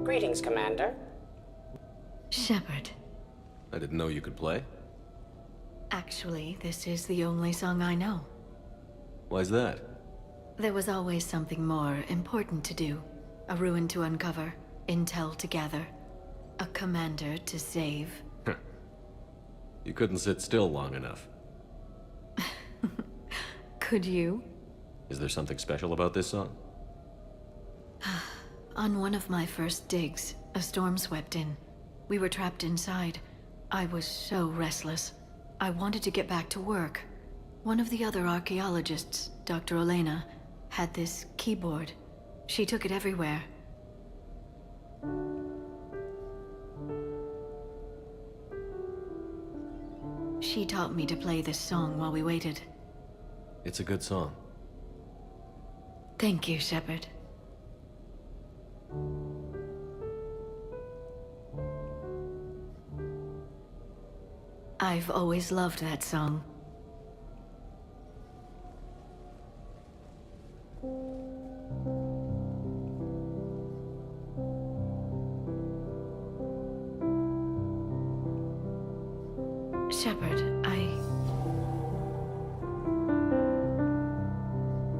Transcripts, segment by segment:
Greetings, Commander. Shepard. I didn't know you could play. Actually, this is the only song I know. Why's that? There was always something more important to do. A ruin to uncover, intel to gather, a commander to save. You couldn't sit still long enough. Could you? Is there something special about this song? On one of my first digs, a storm swept in. We were trapped inside. I was so restless. I wanted to get back to work. One of the other archaeologists, Dr. Elena, had this keyboard. She took it everywhere. She taught me to play this song while we waited. It's a good song. Thank you, Shepard. I've always loved that song. Shepard,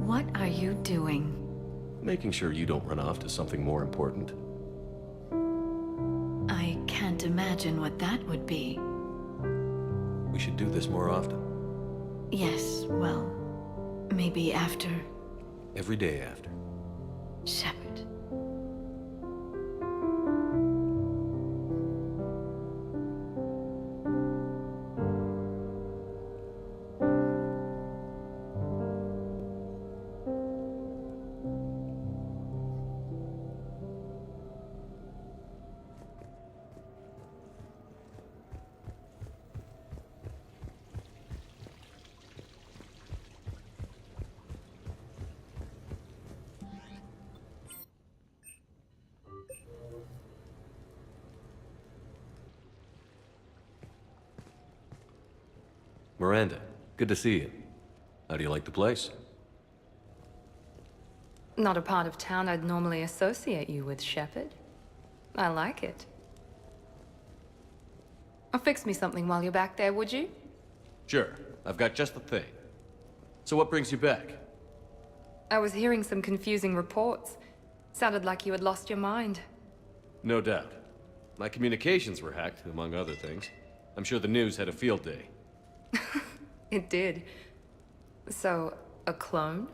What are you doing? Making sure you don't run off to something more important. I can't imagine what that would be. We should do this more often. Yes, well, maybe after. Every day after. Shepard. Miranda, good to see you. How do you like the place? Not a part of town I'd normally associate you with, Shepard. I like it. Fix me something while you're back there, would you? Sure, I've got just the thing. So what brings you back? I was hearing some confusing reports. Sounded like you had lost your mind. No doubt. My communications were hacked, among other things. I'm sure the news had a field day. It did. So, a clone?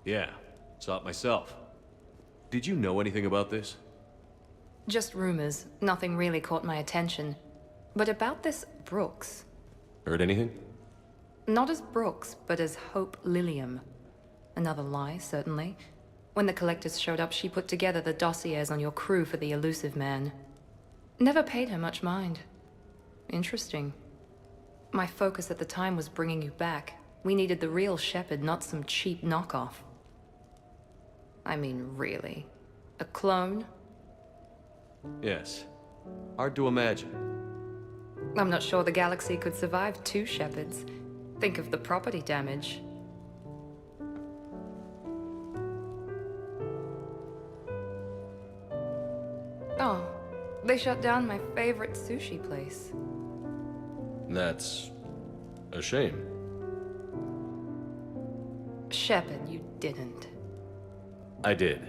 Yeah, saw it myself. Did you know anything about this? Just rumors. Nothing really caught my attention. But about this Brooks. Heard anything? Not as Brooks, but as Hope Lilium. Another lie, certainly. When the collectors showed up, she put together the dossiers on your crew for the elusive man. Never paid her much mind. Interesting. My focus at the time was bringing you back. We needed the real Shepard, not some cheap knockoff. I mean, really. A clone? Yes. Hard to imagine. I'm not sure the galaxy could survive two Shepards. Think of the property damage. Oh, they shut down my favorite sushi place. That's a shame. Shepard, you didn't. I did.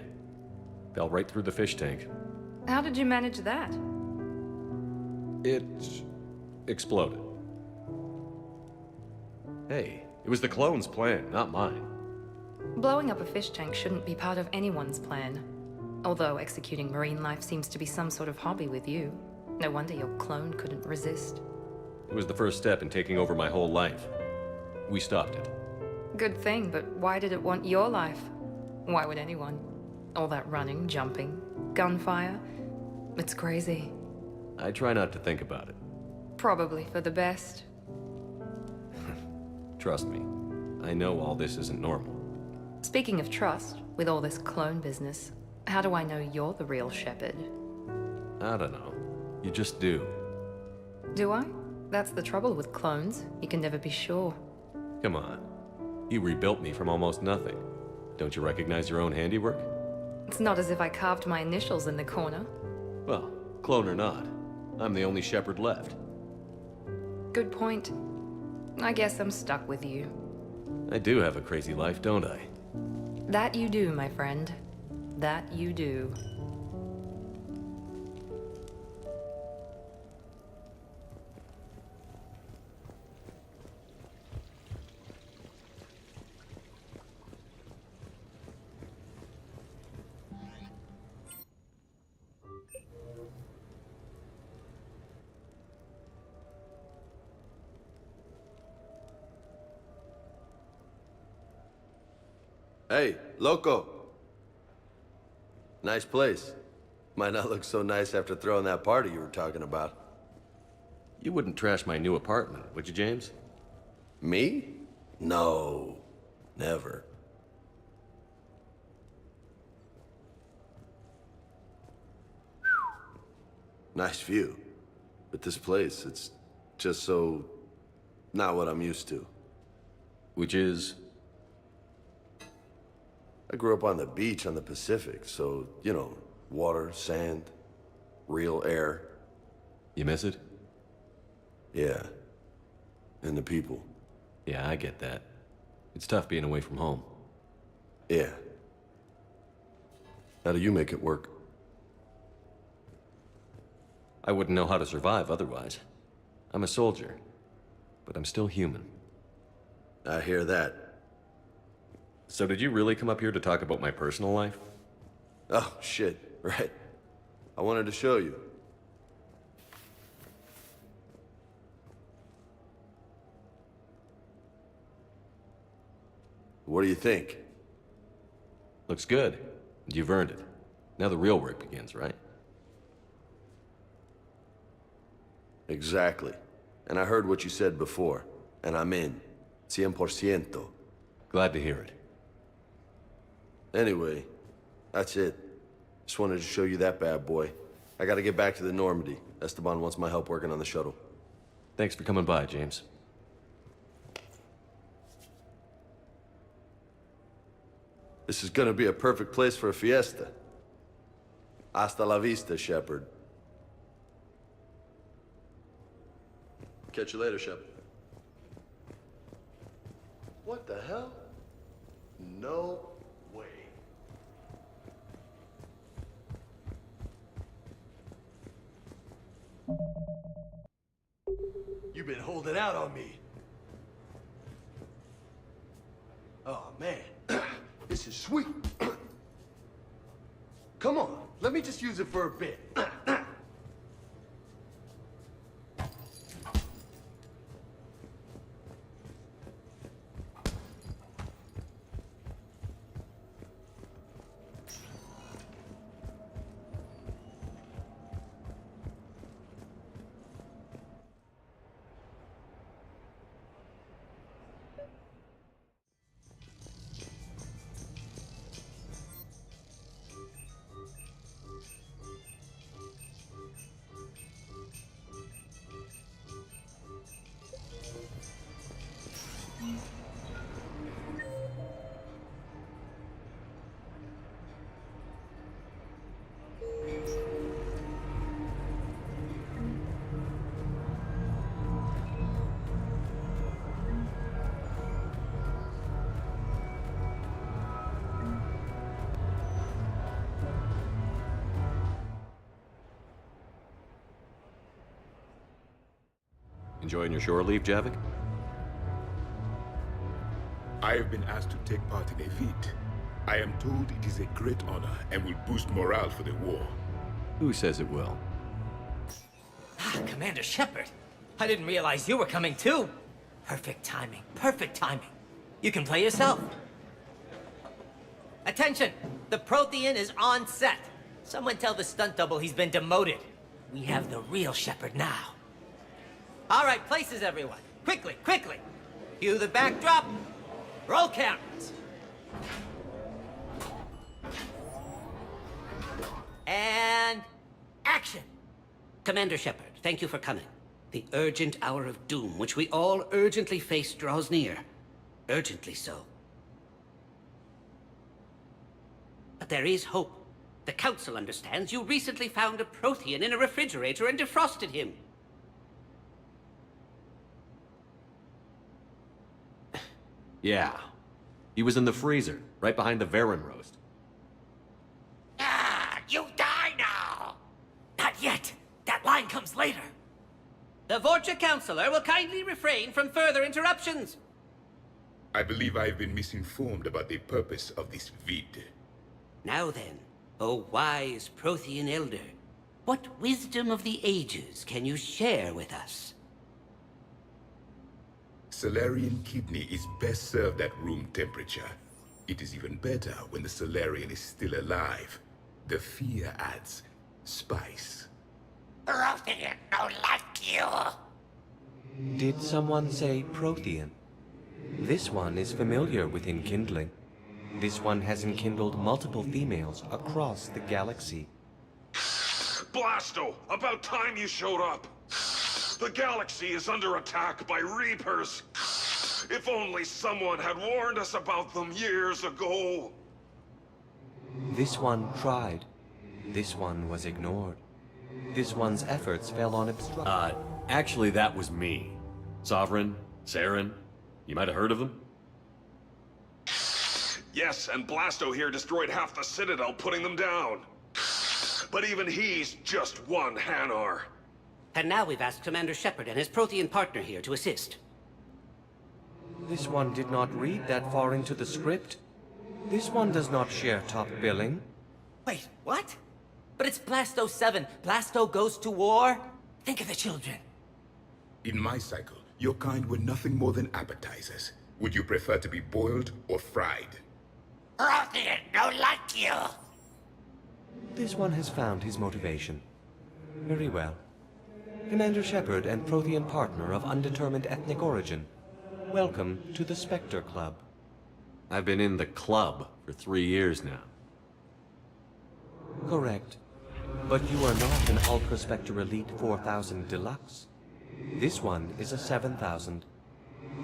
Fell right through the fish tank. How did you manage that? It exploded. Hey, it was the clone's plan, not mine. Blowing up a fish tank shouldn't be part of anyone's plan. Although executing marine life seems to be some sort of hobby with you. No wonder your clone couldn't resist. It was the first step in taking over my whole life. We stopped it. Good thing, but why did it want your life? Why would anyone? All that running, jumping, gunfire. It's crazy. I try not to think about it. Probably for the best. Trust me, I know all this isn't normal. Speaking of trust, with all this clone business, how do I know you're the real Shepard? I don't know. You just do. Do I? That's the trouble with clones. You can never be sure. Come on. You rebuilt me from almost nothing. Don't you recognize your own handiwork? It's not as if I carved my initials in the corner. Well, clone or not, I'm the only Shepard left. Good point. I guess I'm stuck with you. I do have a crazy life, don't I? That you do, my friend. That you do. Hey, loco. Nice place. Might not look so nice after throwing that party you were talking about. You wouldn't trash my new apartment, would you, James? Me? No. Never. Nice view. But this place, it's just so... not what I'm used to. Which is... I grew up on the beach on the Pacific, so, you know, water, sand, real air. You miss it? Yeah. And the people. Yeah, I get that. It's tough being away from home. Yeah. How do you make it work? I wouldn't know how to survive otherwise. I'm a soldier, but I'm still human. I hear that. So did you really come up here to talk about my personal life? Oh, shit, right. I wanted to show you. What do you think? Looks good. You've earned it. Now the real work begins, right? Exactly. And I heard what you said before, and I'm in. 100%. Glad to hear it. Anyway, that's it. Just wanted to show you that bad boy. I gotta get back to the Normandy. Esteban wants my help working on the shuttle. Thanks for coming by, James. This is gonna be a perfect place for a fiesta. Hasta la vista, Shepard. Catch you later, Shep. What the hell? No way. You've been holding out on me. Oh, man. This is sweet. Come on, let me just use it for a bit. Enjoying your shore leave, Javik? I have been asked to take part in a feat. I am told it is a great honor and will boost morale for the war. Who says it will? Ah, Commander Shepard. I didn't realize you were coming too. Perfect timing, perfect timing. You can play yourself. Attention! The Prothean is on set. Someone tell the stunt double he's been demoted. We have the real Shepard now. All right, places everyone. Quickly, quickly. Cue the backdrop. Roll cameras. And action. Commander Shepard, thank you for coming. The urgent hour of doom, which we all urgently face, draws near. Urgently so. But there is hope. The Council understands you recently found a Prothean in a refrigerator and defrosted him. Yeah. He was in the freezer, right behind the Varen roast. Ah, you die now! Not yet. That line comes later. The Vorcha Councilor will kindly refrain from further interruptions. I believe I've been misinformed about the purpose of this vid. Now then, O wise Prothean Elder, what wisdom of the ages can you share with us? Solarian kidney is best served at room temperature. It is even better when the Solarian is still alive. The fear adds spice. Prothean don't like you. Did someone say Prothean? This one is familiar with enkindling. This one has enkindled multiple females across the galaxy. Blasto, about time you showed up. The galaxy is under attack by Reapers. If only someone had warned us about them years ago. This one tried. This one was ignored. This one's efforts fell on obstruction. Actually, that was me. Sovereign, Saren, you might have heard of them? Yes, and Blasto here destroyed half the Citadel, putting them down. But even he's just one Hanar. And now we've asked Commander Shepard and his Prothean partner here to assist. This one did not read that far into the script. This one does not share top billing. Wait, what? But it's Blasto 7. Blasto goes to war? Think of the children. In my cycle, your kind were nothing more than appetizers. Would you prefer to be boiled or fried? Prothean don't like you. This one has found his motivation. Very well. Commander Shepard and Prothean partner of undetermined ethnic origin. Welcome to the Spectre Club. I've been in the club for 3 years now. Correct. But you are not an Ultra Spectre Elite 4000 Deluxe. This one is a 7000.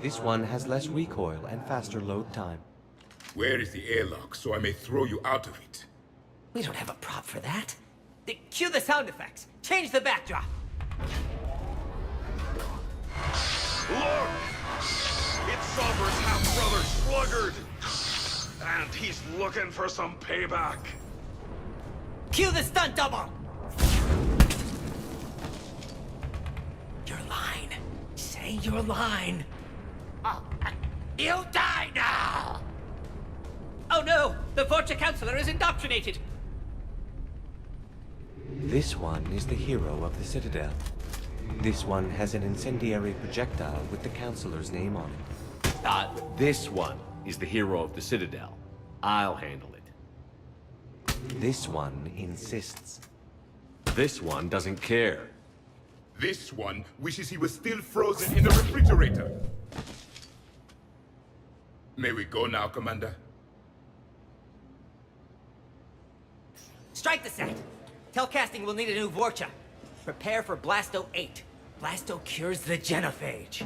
This one has less recoil and faster load time. Where is the airlock so I may throw you out of it? We don't have a prop for that. Cue the sound effects. Change the backdrop. Look! It's Sovereign's half-brother, Sluggard! And he's looking for some payback. Cue the stunt double. Your line. Say your line. You die now! Oh no! The Vorcha Councilor is indoctrinated! This one is the hero of the Citadel. This one has an incendiary projectile with the Councilor's name on it. This one is the hero of the Citadel. I'll handle it. This one insists. This one doesn't care. This one wishes he was still frozen in the refrigerator. May we go now, Commander? Strike the set. Telcasting will need a new Vorcha. Prepare for Blasto 8. Blasto cures the genophage.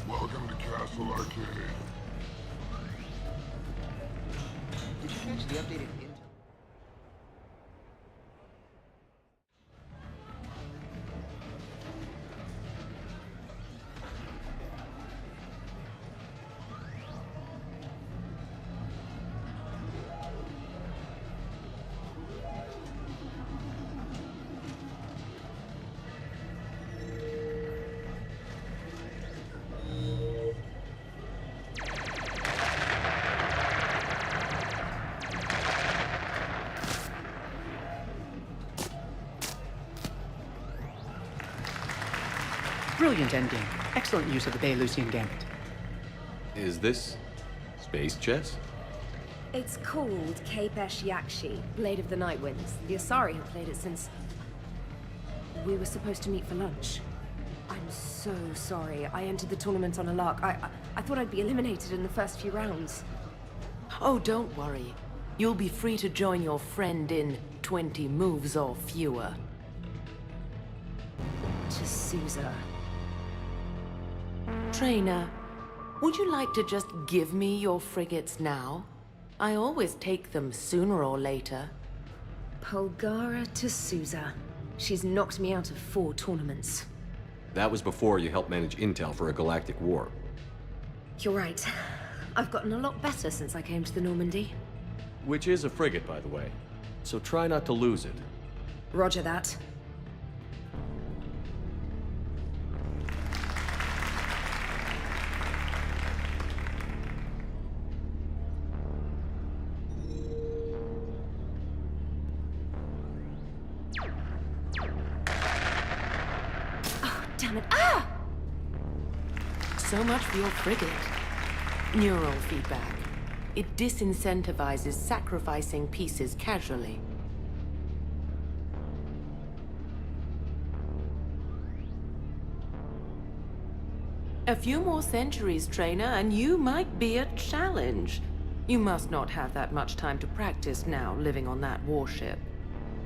Welcome to Castle Arcade. Did you catch the updated intel? Brilliant endgame. Excellent use of the Baylusian Gambit. Is this space chess? It's called Kapesh Yakshi, Blade of the Night Winds. The Asari have played it since... we were supposed to meet for lunch. I'm so sorry. I entered the tournament on a lark. I thought I'd be eliminated in the first few rounds. Oh, don't worry. You'll be free to join your friend in 20 moves or fewer. To Sousa. Trainer, would you like to just give me your frigates now? I always take them sooner or later. Polgara to Sousa. She's knocked me out of 4 tournaments. That was before you helped manage intel for a galactic war. You're right. I've gotten a lot better since I came to the Normandy. Which is a frigate, by the way. So try not to lose it. Roger that. Damn it. Ah! So much for your frigate. Neural feedback. It disincentivizes sacrificing pieces casually. A few more centuries, Trainer, and you might be a challenge. You must not have that much time to practice now, living on that warship.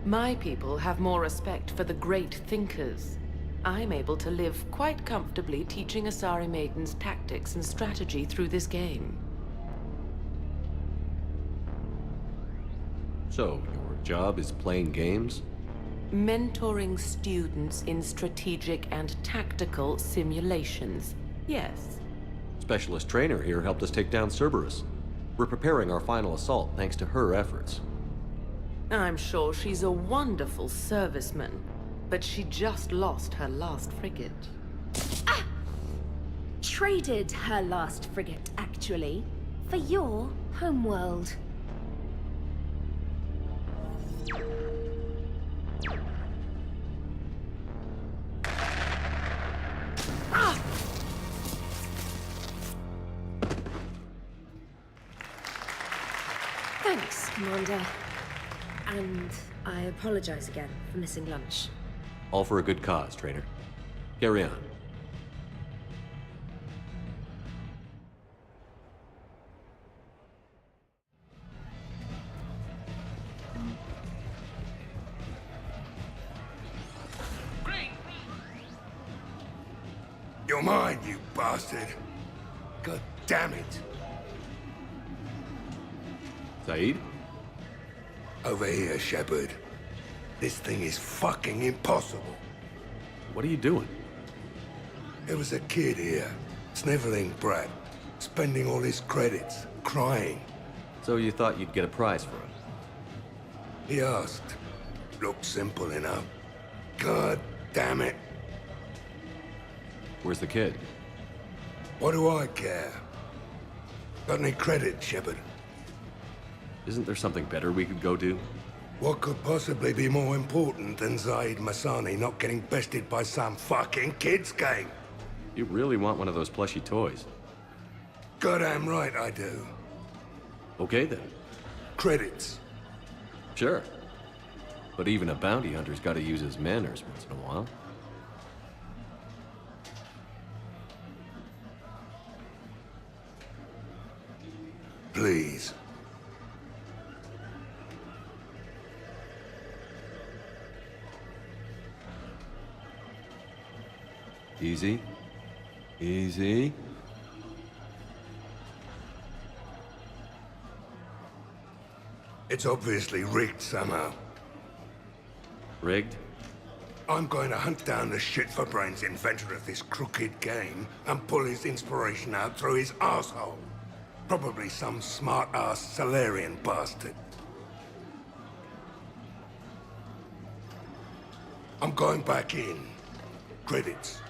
My people have more respect for the great thinkers. I'm able to live quite comfortably teaching Asari maidens tactics and strategy through this game. So, your job is playing games? Mentoring students in strategic and tactical simulations. Yes. Specialist trainer here helped us take down Cerberus. We're preparing our final assault thanks to her efforts. I'm sure she's a wonderful serviceman, but she just lost her last frigate. Ah! Traded her last frigate, actually, for your homeworld. Ah! Thanks, Commander. And I apologize again for missing lunch. All for a good cause, trainer. Carry on. You're mine, you bastard. God damn it. Zaid? Over here, Shepard. This thing is fucking impossible. What are you doing? There was a kid here, sniveling brat, spending all his credits, crying. So you thought you'd get a prize for it? He asked. Looked simple enough. God damn it. Where's the kid? What do I care? Got any credit, Shepard? Isn't there something better we could go do? What could possibly be more important than Zaid Masani not getting bested by some fucking kids game? You really want one of those plushy toys? Goddamn right I do. Okay then. Credits. Sure. But even a bounty hunter's gotta use his manners once in a while. Please. Easy. Easy. It's obviously rigged somehow. Rigged? I'm going to hunt down the shit-for-brains inventor of this crooked game and pull his inspiration out through his asshole. Probably some smart-ass Salarian bastard. I'm going back in. Credits.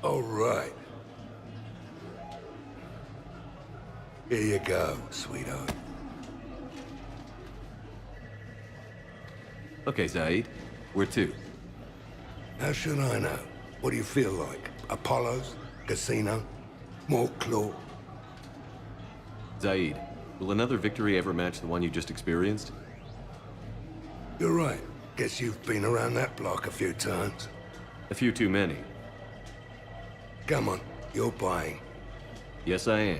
All right. Here you go, sweetheart. Okay, Zaid. Where to? How should I know? What do you feel like? Apollo's? Casino? More claw? Zaid, will another victory ever match the one you just experienced? You're right. Guess you've been around that block a few times. A few too many. Come on, you're buying. Yes, I am.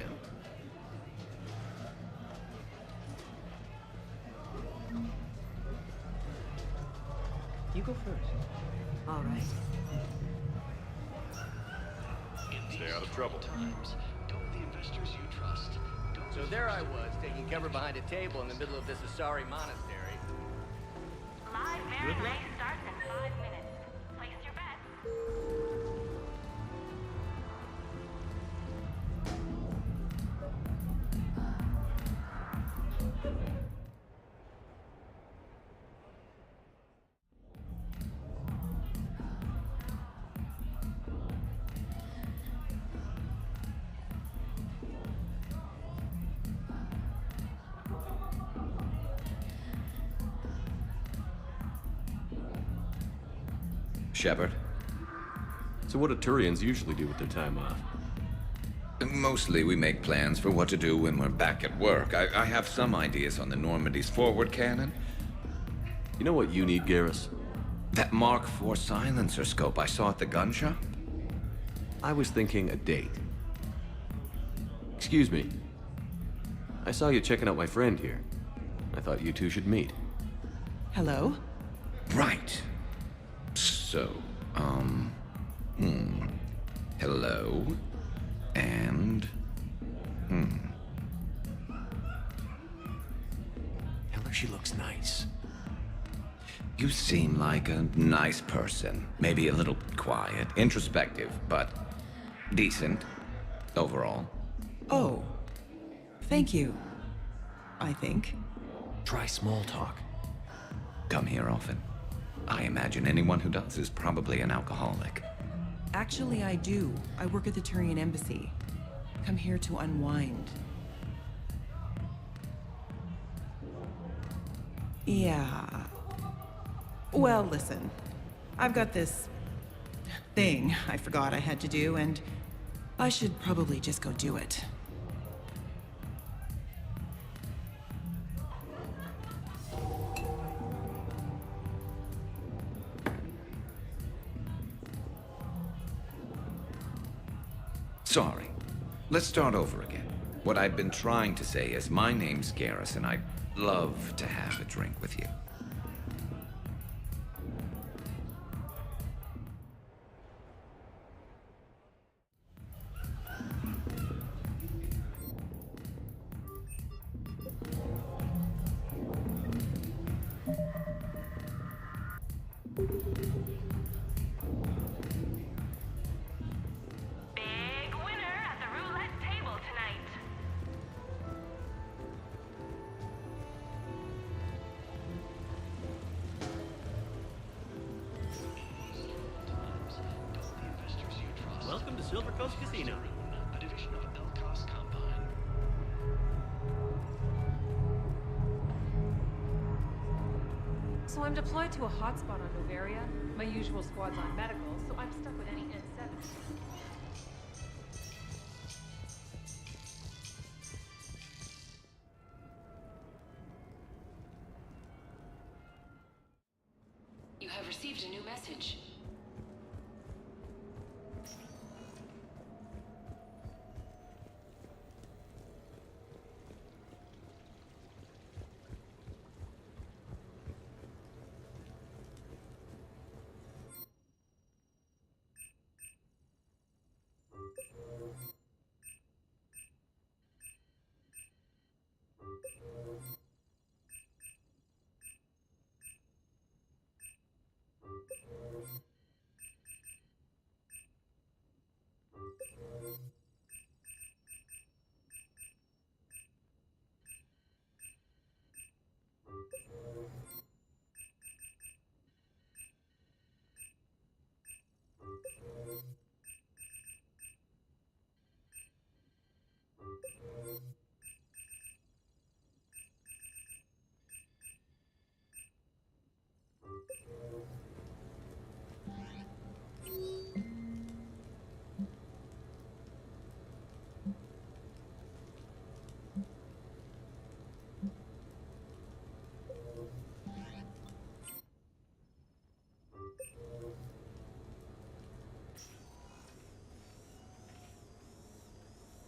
You go first. All right. Stay out of trouble. So there I was, taking cover behind a table in the middle of this Asari monastery. Live Marinade starts in 5 minutes. Place your bets. Shepard? So what do Turians usually do with their time off? Mostly we make plans for what to do when we're back at work. I have some ideas on the Normandy's forward cannon. You know what you need, Garrus? That Mark IV silencer scope I saw at the gun shop? I was thinking a date. Excuse me. I saw you checking out my friend here. I thought you two should meet. Hello? Right. So, hello, and, Tell her she looks nice. You seem like a nice person. Maybe a little quiet, introspective, but decent, overall. Oh. Thank you. I think. Try small talk. Come here often. I imagine anyone who does is probably an alcoholic. Actually, I do. I work at the Turian embassy. Come here to unwind. Yeah. Well, listen. I've got this thing I forgot I had to do, and I should probably just go do it. Sorry. Let's start over again. What I've been trying to say is my name's Garrus, and I'd love to have a drink with you. Big winner at the roulette table tonight. Welcome to Silver Coast Casino. A division of Elcos Combine. So I'm deployed to a hotspot on Novaria. My usual squad's on medical, so I'm stuck with any N7. You have received a new message.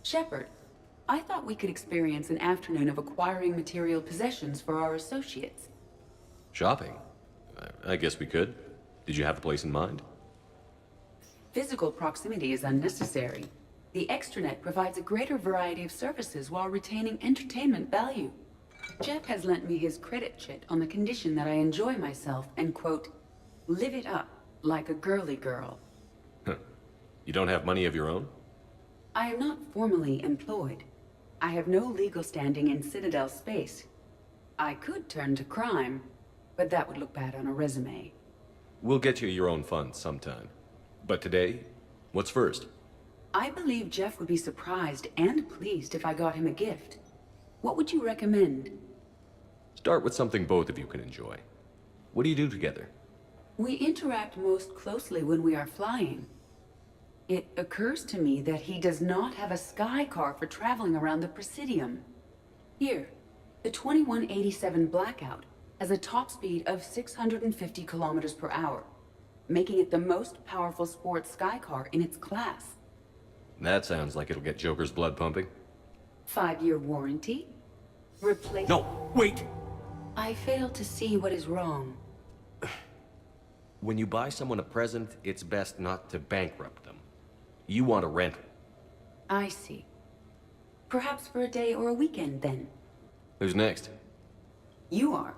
Shepard, I thought we could experience an afternoon of acquiring material possessions for our associates. Shopping? I guess we could. Did you have a place in mind? Physical proximity is unnecessary. The extranet provides a greater variety of services while retaining entertainment value. Jeff has lent me his credit chit on the condition that I enjoy myself and, quote, live it up like a girly girl. You don't have money of your own? I am not formally employed. I have no legal standing in Citadel space. I could turn to crime, but that would look bad on a resume. We'll get you your own funds sometime. But today, what's first? I believe Jeff would be surprised and pleased if I got him a gift. What would you recommend? Start with something both of you can enjoy. What do you do together? We interact most closely when we are flying. It occurs to me that he does not have a sky car for traveling around the Presidium. Here, the 2187 Blackout has a top speed of 650 kilometers per hour, making it the most powerful sports sky car in its class. That sounds like it'll get Joker's blood pumping. 5-year warranty? Replace— No, wait! I fail to see what is wrong. When you buy someone a present, it's best not to bankrupt them. You want a rental. I see. Perhaps for a day or a weekend, then. Who's next? You are.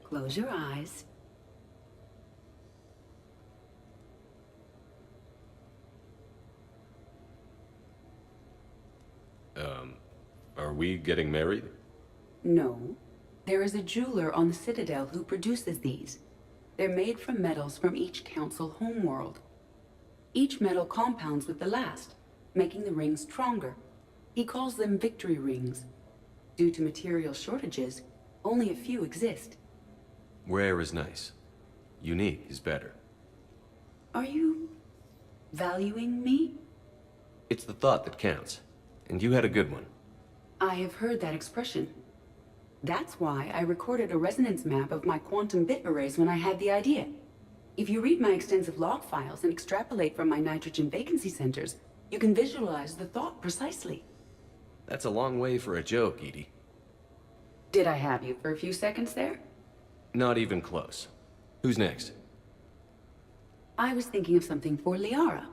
Close your eyes. Are we getting married? No. There is a jeweler on the Citadel who produces these. They're made from metals from each council homeworld. Each metal compounds with the last, making the rings stronger. He calls them victory rings. Due to material shortages, only a few exist. Rare is nice. Unique is better. Are you valuing me? It's the thought that counts. And you had a good one. I have heard that expression. That's why I recorded a resonance map of my quantum bit arrays when I had the idea. If you read my extensive log files and extrapolate from my nitrogen vacancy centers, you can visualize the thought precisely. That's a long way for a joke, Edie. Did I have you for a few seconds there? Not even close. Who's next? I was thinking of something for Liara.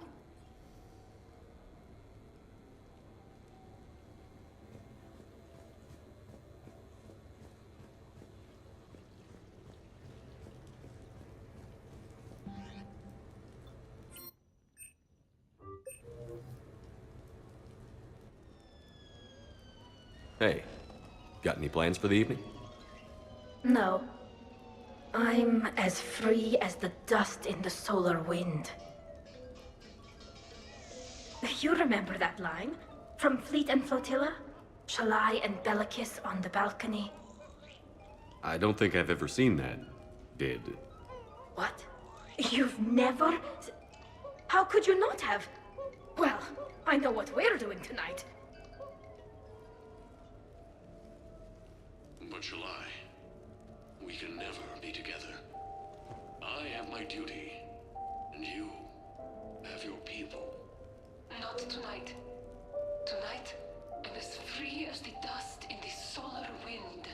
Hey, got any plans for the evening? No. I'm as free as the dust in the solar wind. You remember that line? From Fleet and Flotilla? Shalai and Bellicus on the balcony? I don't think I've ever seen that. Did. What? You've never... How could you not have? Well, I know what we're doing tonight. But July, we can never be together. I have my duty, and you have your people. Not tonight. Tonight, I'm as free as the dust in the solar wind.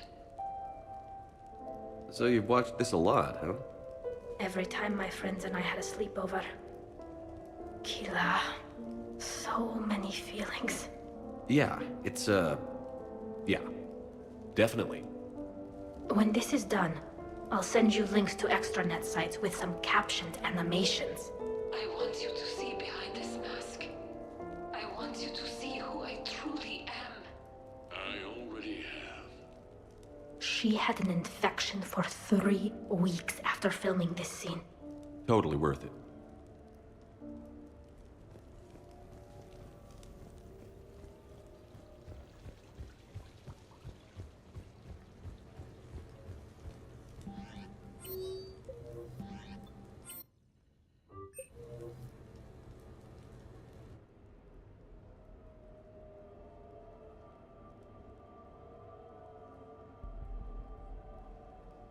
So you've watched this a lot, huh? Every time my friends and I had a sleepover. Kila. So many feelings. Yeah, it's, yeah. Definitely. When this is done, I'll send you links to extranet sites with some captioned animations. I want you to see behind this mask. I want you to see who I truly am. I already have. She had an infection for 3 weeks after filming this scene. Totally worth it.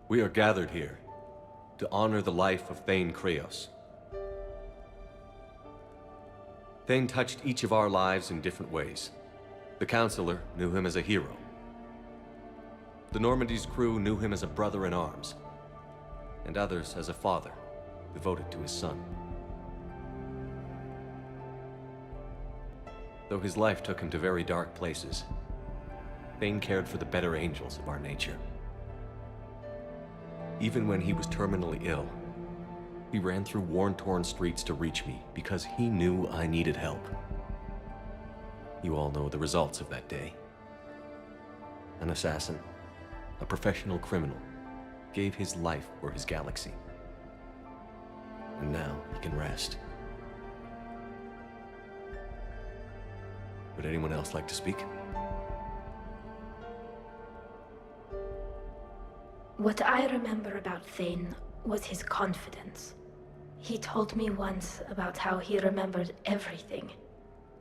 We are gathered here to honor the life of Thane Kreos. Thane touched each of our lives in different ways. The Counselor knew him as a hero. The Normandy's crew knew him as a brother in arms, and others as a father, devoted to his son. Though his life took him to very dark places, Thane cared for the better angels of our nature. Even when he was terminally ill, he ran through worn-torn streets to reach me because he knew I needed help. You all know the results of that day. An assassin, a professional criminal, gave his life for his galaxy. And now he can rest. Would anyone else like to speak? What I remember about Thane was his confidence. He told me once about how he remembered everything,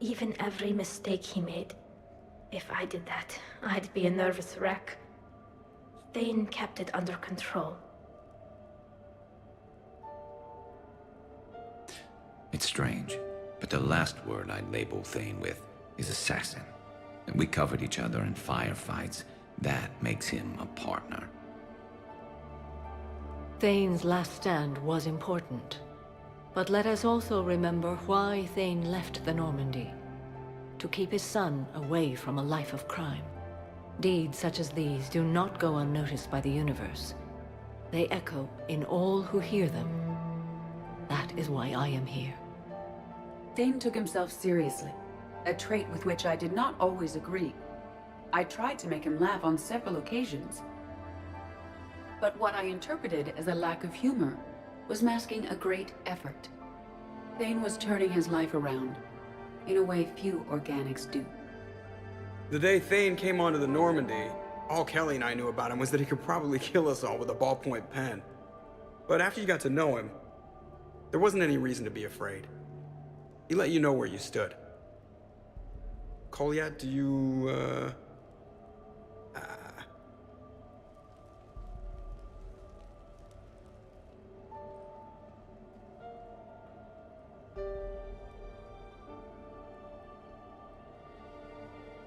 even every mistake he made. If I did that, I'd be a nervous wreck. Thane kept it under control. It's strange, but the last word I'd label Thane with is assassin. And we covered each other in firefights. That makes him a partner. Thane's last stand was important. But let us also remember why Thane left the Normandy. To keep his son away from a life of crime. Deeds such as these do not go unnoticed by the universe. They echo in all who hear them. That is why I am here. Thane took himself seriously, a trait with which I did not always agree. I tried to make him laugh on several occasions. But what I interpreted as a lack of humor was masking a great effort. Thane was turning his life around, in a way few organics do. The day Thane came onto the Normandy, all Kelly and I knew about him was that he could probably kill us all with a ballpoint pen. But after you got to know him, there wasn't any reason to be afraid. He let you know where you stood. Kolyat, do you,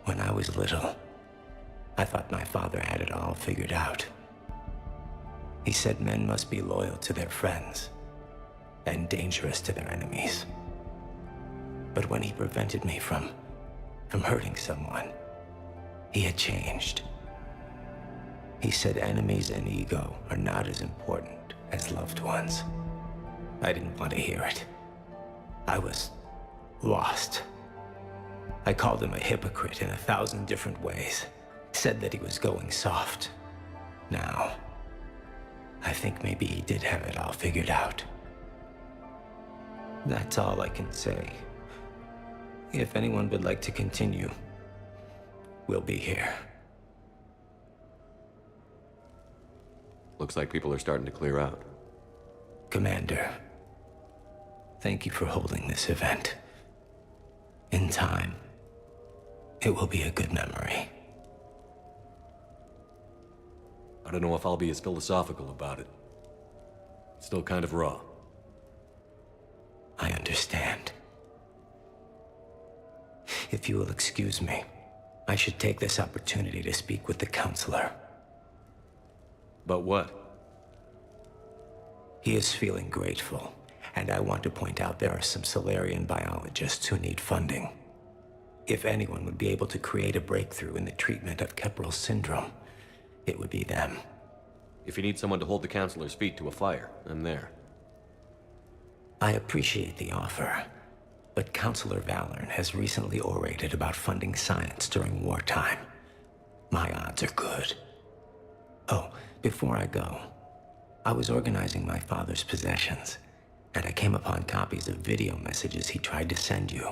When I was little, I thought my father had it all figured out. He said men must be loyal to their friends and dangerous to their enemies. But when he prevented me from hurting someone, he had changed. He said enemies and ego are not as important as loved ones. I didn't want to hear it. I was lost. I called him a hypocrite in 1,000 different ways. Said that he was going soft. Now, I think maybe he did have it all figured out. That's all I can say. If anyone would like to continue, we'll be here. Looks like people are starting to clear out. Commander, thank you for holding this event. In time, it will be a good memory. I don't know if I'll be as philosophical about it. It's still kind of raw. I understand. If you will excuse me, I should take this opportunity to speak with the Counselor. About what? He is feeling grateful, and I want to point out there are some Solarian biologists who need funding. If anyone would be able to create a breakthrough in the treatment of Keppel's syndrome, it would be them. If you need someone to hold the Counselor's feet to a fire, I'm there. I appreciate the offer, but Counselor Valorn has recently orated about funding science during wartime. My odds are good. Oh, before I go, I was organizing my father's possessions, and I came upon copies of video messages he tried to send you.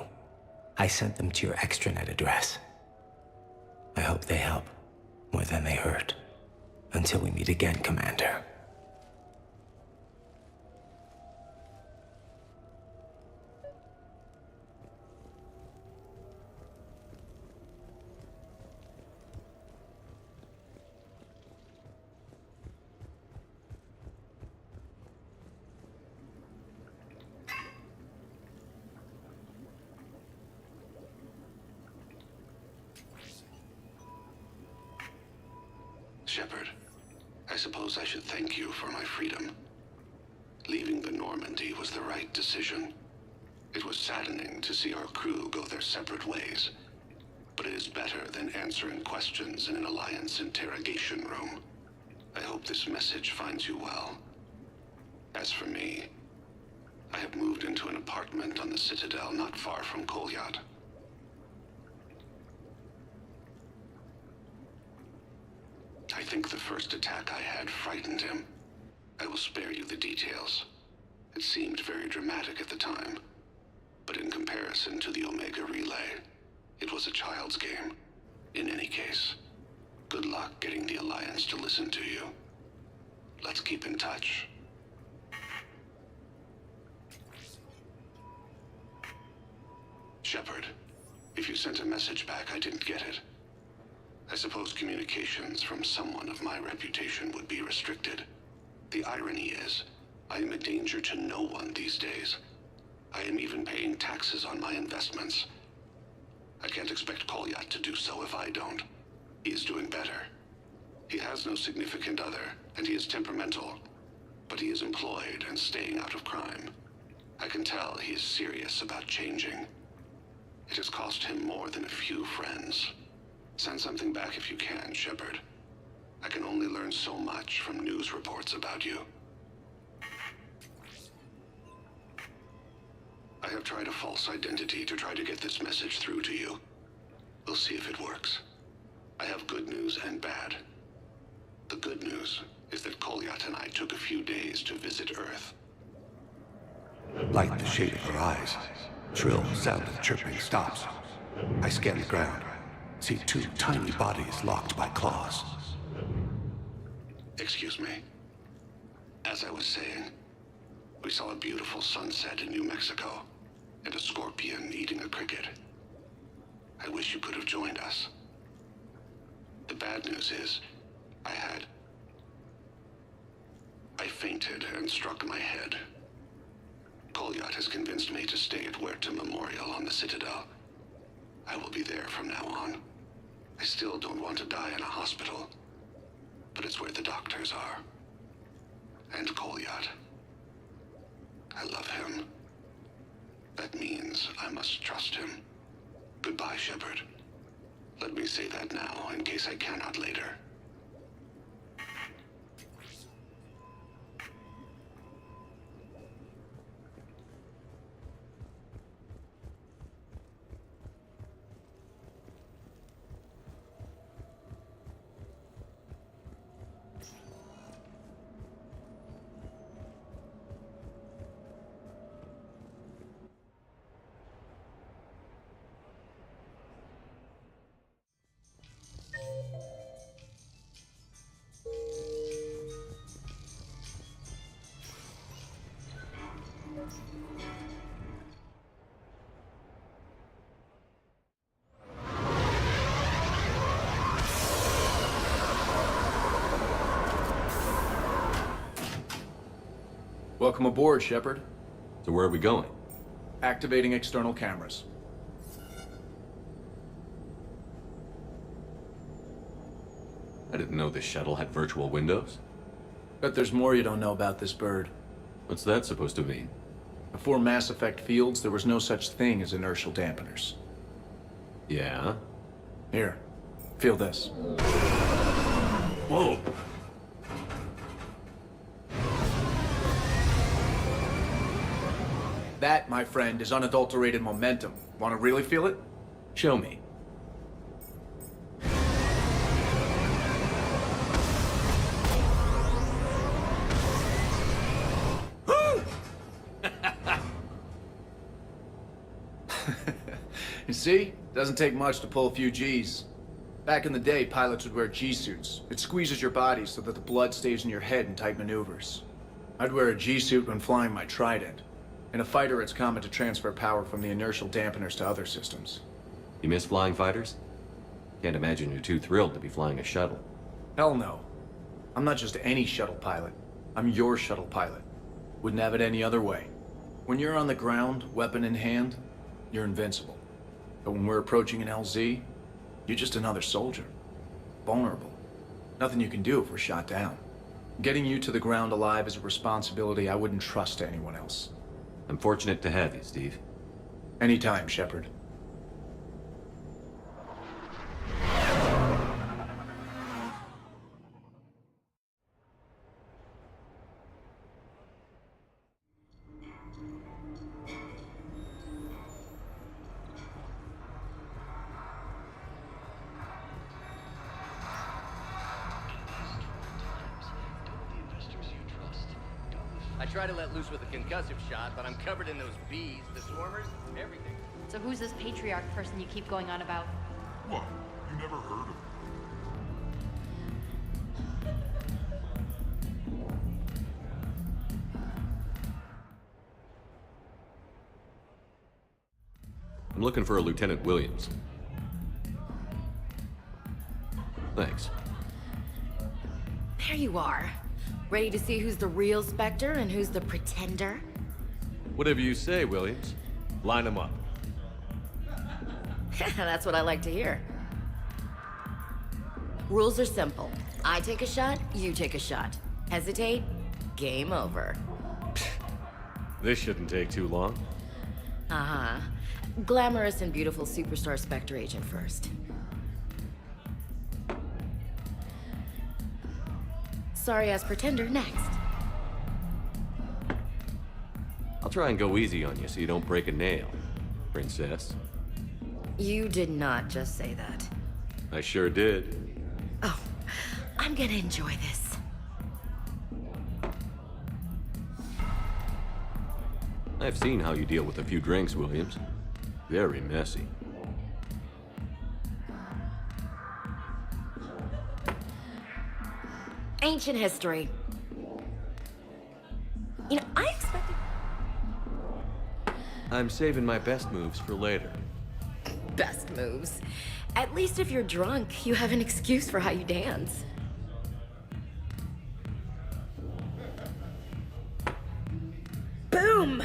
I sent them to your extranet address. I hope they help more than they hurt. Until we meet again, Commander. Shepard, I suppose I should thank you for my freedom. Leaving the Normandy was the right decision. It was saddening to see our crew go their separate ways, but it is better than answering questions in an Alliance interrogation room. I hope this message finds you well. As for me, I have moved into an apartment on the Citadel not far from Kolyat. I think the first attack I had frightened him. I will spare you the details. It seemed very dramatic at the time, but in comparison to the Omega Relay, it was a child's game. In any case, good luck getting the Alliance to listen to you. Let's keep in touch. Shepard, if you sent a message back, I didn't get it. I suppose communications from someone of my reputation would be restricted. The irony is, I am a danger to no one these days. I am even paying taxes on my investments. I can't expect Kolyat to do so if I don't. He is doing better. He has no significant other, and he is temperamental. But he is employed and staying out of crime. I can tell he is serious about changing. It has cost him more than a few friends. Send something back if you can, Shepard. I can only learn so much from news reports about you. I have tried a false identity to try to get this message through to you. We'll see if it works. I have good news and bad. The good news is that Kolyat and I took a few days to visit Earth. Like the shape of her eyes. Shrill sound of chirping stops. I scan the ground. See two tiny bodies locked by claws. Excuse me. As I was saying, we saw a beautiful sunset in New Mexico, and a scorpion eating a cricket. I wish you could have joined us. The bad news is, I fainted and struck my head. Kolyat has convinced me to stay at Huerta Memorial on the Citadel. I will be there from now on. I still don't want to die in a hospital, but it's where the doctors are. And Kolyat. I love him. That means I must trust him. Goodbye, Shepard. Let me say that now, in case I cannot later. Welcome aboard, Shepard. So where are we going? Activating external cameras. I didn't know this shuttle had virtual windows. Bet there's more you don't know about this bird. What's that supposed to mean? Before Mass Effect fields, there was no such thing as inertial dampeners. Yeah? Here, feel this. Whoa! That, my friend, is unadulterated momentum. Want to really feel it? Show me. You see? Doesn't take much to pull a few Gs. Back in the day, pilots would wear G-suits. It squeezes your body so that the blood stays in your head in tight maneuvers. I'd wear a G-suit when flying my Trident. In a fighter, it's common to transfer power from the inertial dampeners to other systems. You miss flying fighters? Can't imagine you're too thrilled to be flying a shuttle. Hell no. I'm not just any shuttle pilot. I'm your shuttle pilot. Wouldn't have it any other way. When you're on the ground, weapon in hand, you're invincible. But when we're approaching an LZ, you're just another soldier. Vulnerable. Nothing you can do if we're shot down. Getting you to the ground alive is a responsibility I wouldn't trust to anyone else. I'm fortunate to have you, Steve. Anytime, Shepard. I try to let loose with a concussive shot, but I'm covered in those bees, the swarmers, everything. So who's this patriarch person you keep going on about? What? You never heard of him? I'm looking for a Lieutenant Williams. Thanks. There you are. Ready to see who's the real Spectre and who's the pretender? Whatever you say, Williams. Line them up. That's what I like to hear. Rules are simple. I take a shot, you take a shot. Hesitate, game over. This shouldn't take too long. Uh-huh. Glamorous and beautiful superstar Spectre agent first. Sorry-ass pretender next. I'll try and go easy on you so you don't break a nail, princess. You did not just say that. I sure did. Oh, I'm gonna enjoy this. I've seen how you deal with a few drinks, Williams. Very messy. Ancient history. You know, I expected... I'm saving my best moves for later. Best moves. At least if you're drunk, you have an excuse for how you dance. Boom!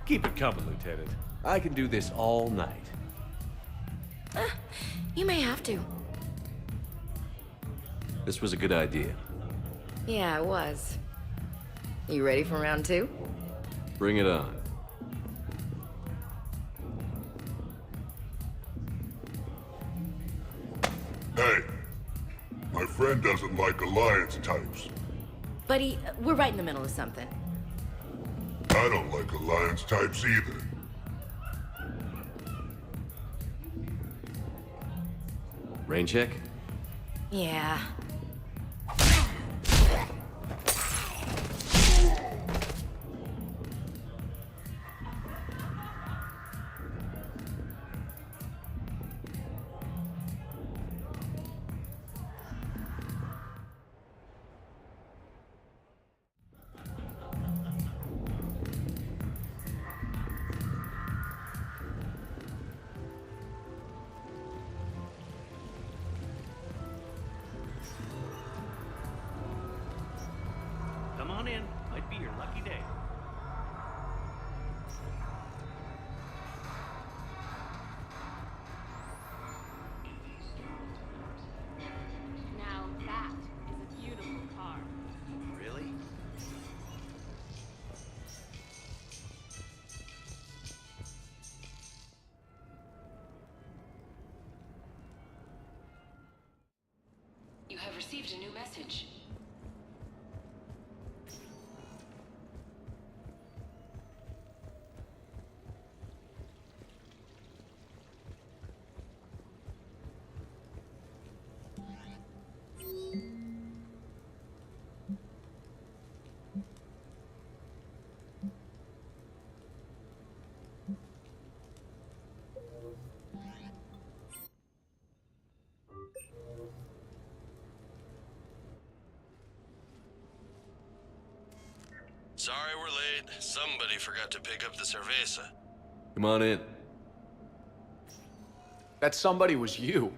Keep it coming, Lieutenant. I can do this all night. You may have to. This was a good idea. Yeah, it was. You ready for round two? Bring it on. Hey, my friend doesn't like alliance types. Buddy, we're right in the middle of something. I don't like alliance types either. Rain check? Yeah. Come on in. Might be your lucky day. Now that is a beautiful car. Really? You have received a new message. Sorry we're late. Somebody forgot to pick up the cerveza. Come on in. That somebody was you.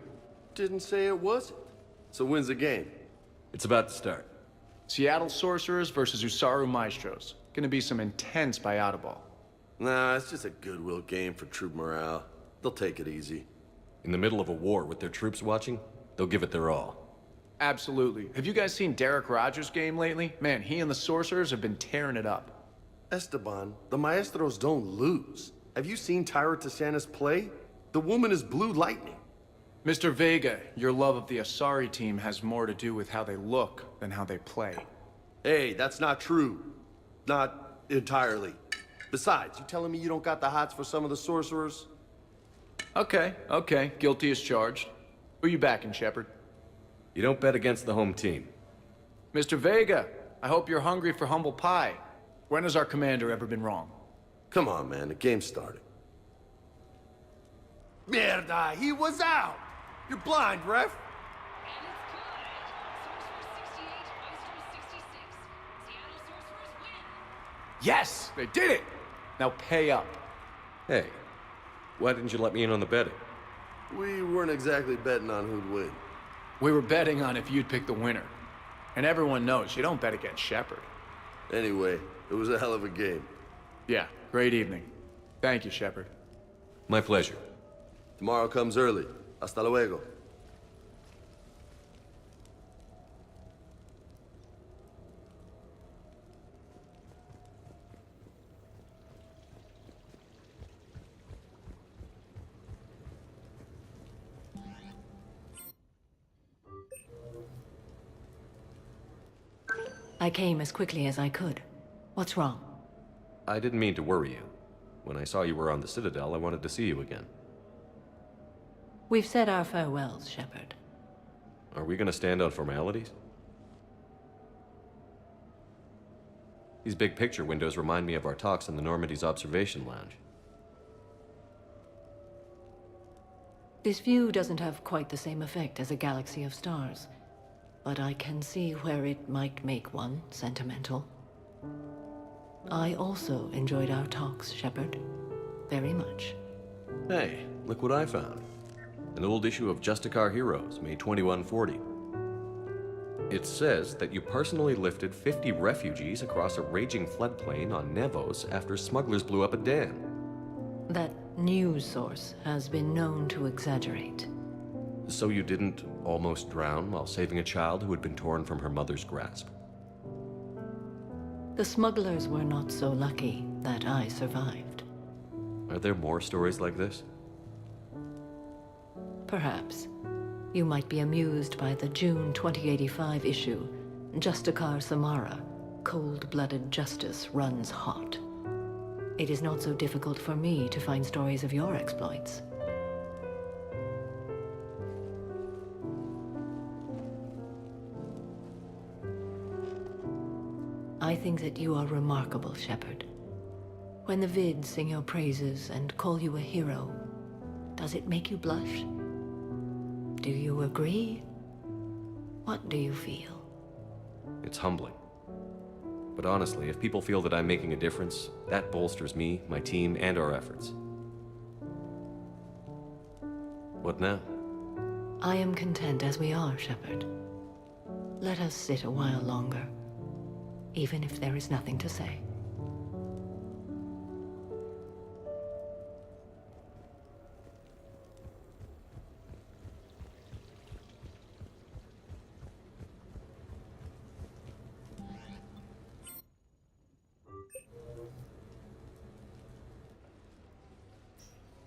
Didn't say it wasn't. So when's the game? It's about to start. Seattle Sorcerers versus Usaru Maestros. Gonna be some intense ball. Nah, it's just a goodwill game for troop morale. They'll take it easy. In the middle of a war with their troops watching? They'll give it their all. Absolutely. Have you guys seen Derek Rogers' game lately? Man, he and the Sorcerers have been tearing it up. Esteban, the Maestros don't lose. Have you seen Tyra Tisanis play? The woman is blue lightning. Mr. Vega, your love of the Asari team has more to do with how they look than how they play. Hey, that's not true. Not entirely. Besides, you telling me you don't got the hots for some of the Sorcerers? Okay, guilty as charged. Who you backing, Shepard? You don't bet against the home team. Mr. Vega, I hope you're hungry for humble pie. When has our commander ever been wrong? Come on, man, the game's starting. Mierda, he was out! You're blind, ref! Yes, they did it! Now pay up. Hey, why didn't you let me in on the betting? We weren't exactly betting on who'd win. We were betting on if you'd pick the winner. And everyone knows you don't bet against Shepard. Anyway, it was a hell of a game. Yeah, great evening. Thank you, Shepard. My pleasure. Tomorrow comes early. Hasta luego. I came as quickly as I could. What's wrong? I didn't mean to worry you. When I saw you were on the Citadel, I wanted to see you again. We've said our farewells, Shepard. Are we gonna stand on formalities? These big picture windows remind me of our talks in the Normandy's observation lounge. This view doesn't have quite the same effect as a galaxy of stars, but I can see where it might make one sentimental. I also enjoyed our talks, Shepard. Very much. Hey, look what I found. An old issue of Justicar Heroes, May 2140. It says that you personally lifted 50 refugees across a raging floodplain on Nevos after smugglers blew up a dam. That news source has been known to exaggerate. So you didn't almost drown while saving a child who had been torn from her mother's grasp? The smugglers were not so lucky that I survived. Are there more stories like this? Perhaps. You might be amused by the June 2085 issue, Justicar Samara, Cold-Blooded Justice Runs Hot. It is not so difficult for me to find stories of your exploits. I think that you are remarkable, Shepard. When the Vids sing your praises and call you a hero, does it make you blush? Do you agree? What do you feel? It's humbling. But honestly, if people feel that I'm making a difference, that bolsters me, my team, and our efforts. What now? I am content as we are, Shepard. Let us sit a while longer, even if there is nothing to say.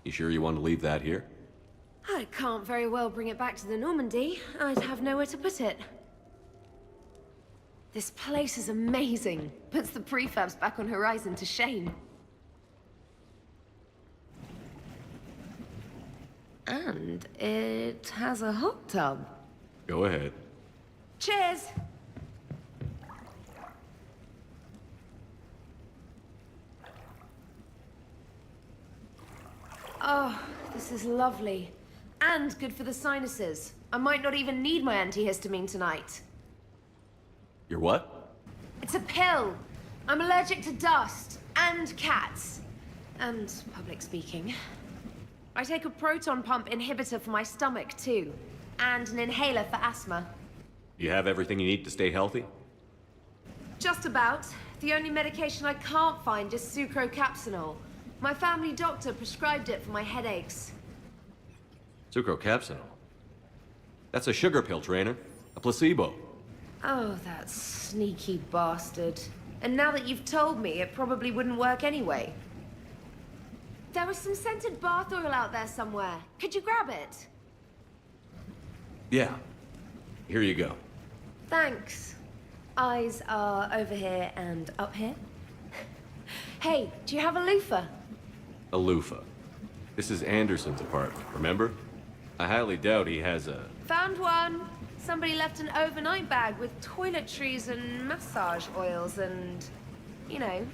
You sure you want to leave that here? I can't very well bring it back to the Normandy. I'd have nowhere to put it. This place is amazing. Puts the prefabs back on Horizon to shame. And it has a hot tub. Go ahead. Cheers! Oh, this is lovely. And good for the sinuses. I might not even need my antihistamine tonight. Your what? It's a pill. I'm allergic to dust and cats. And public speaking. I take a proton pump inhibitor for my stomach, too. And an inhaler for asthma. You have everything you need to stay healthy? Just about. The only medication I can't find is sucrocapsinol. My family doctor prescribed it for my headaches. Sucrocapsinol. That's a sugar pill, Trainer. A placebo. Oh, that sneaky bastard. And now that you've told me, it probably wouldn't work anyway. There was some scented bath oil out there somewhere. Could you grab it? Yeah. Here you go. Thanks. Eyes are over here and up here. Hey, do you have a loofah? A loofah. This is Anderson's apartment, remember? I highly doubt he has a... Found one. Somebody left an overnight bag with toiletries and massage oils and, you know,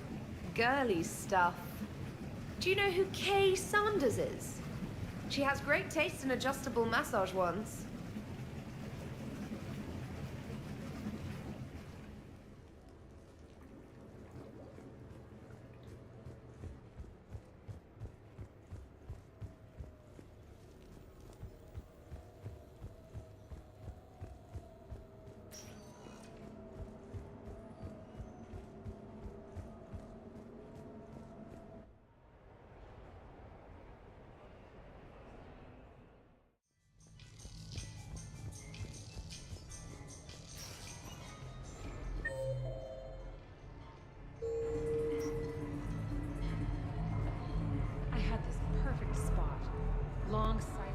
girly stuff. Do you know who Kay Sanders is? She has great taste in adjustable massage ones.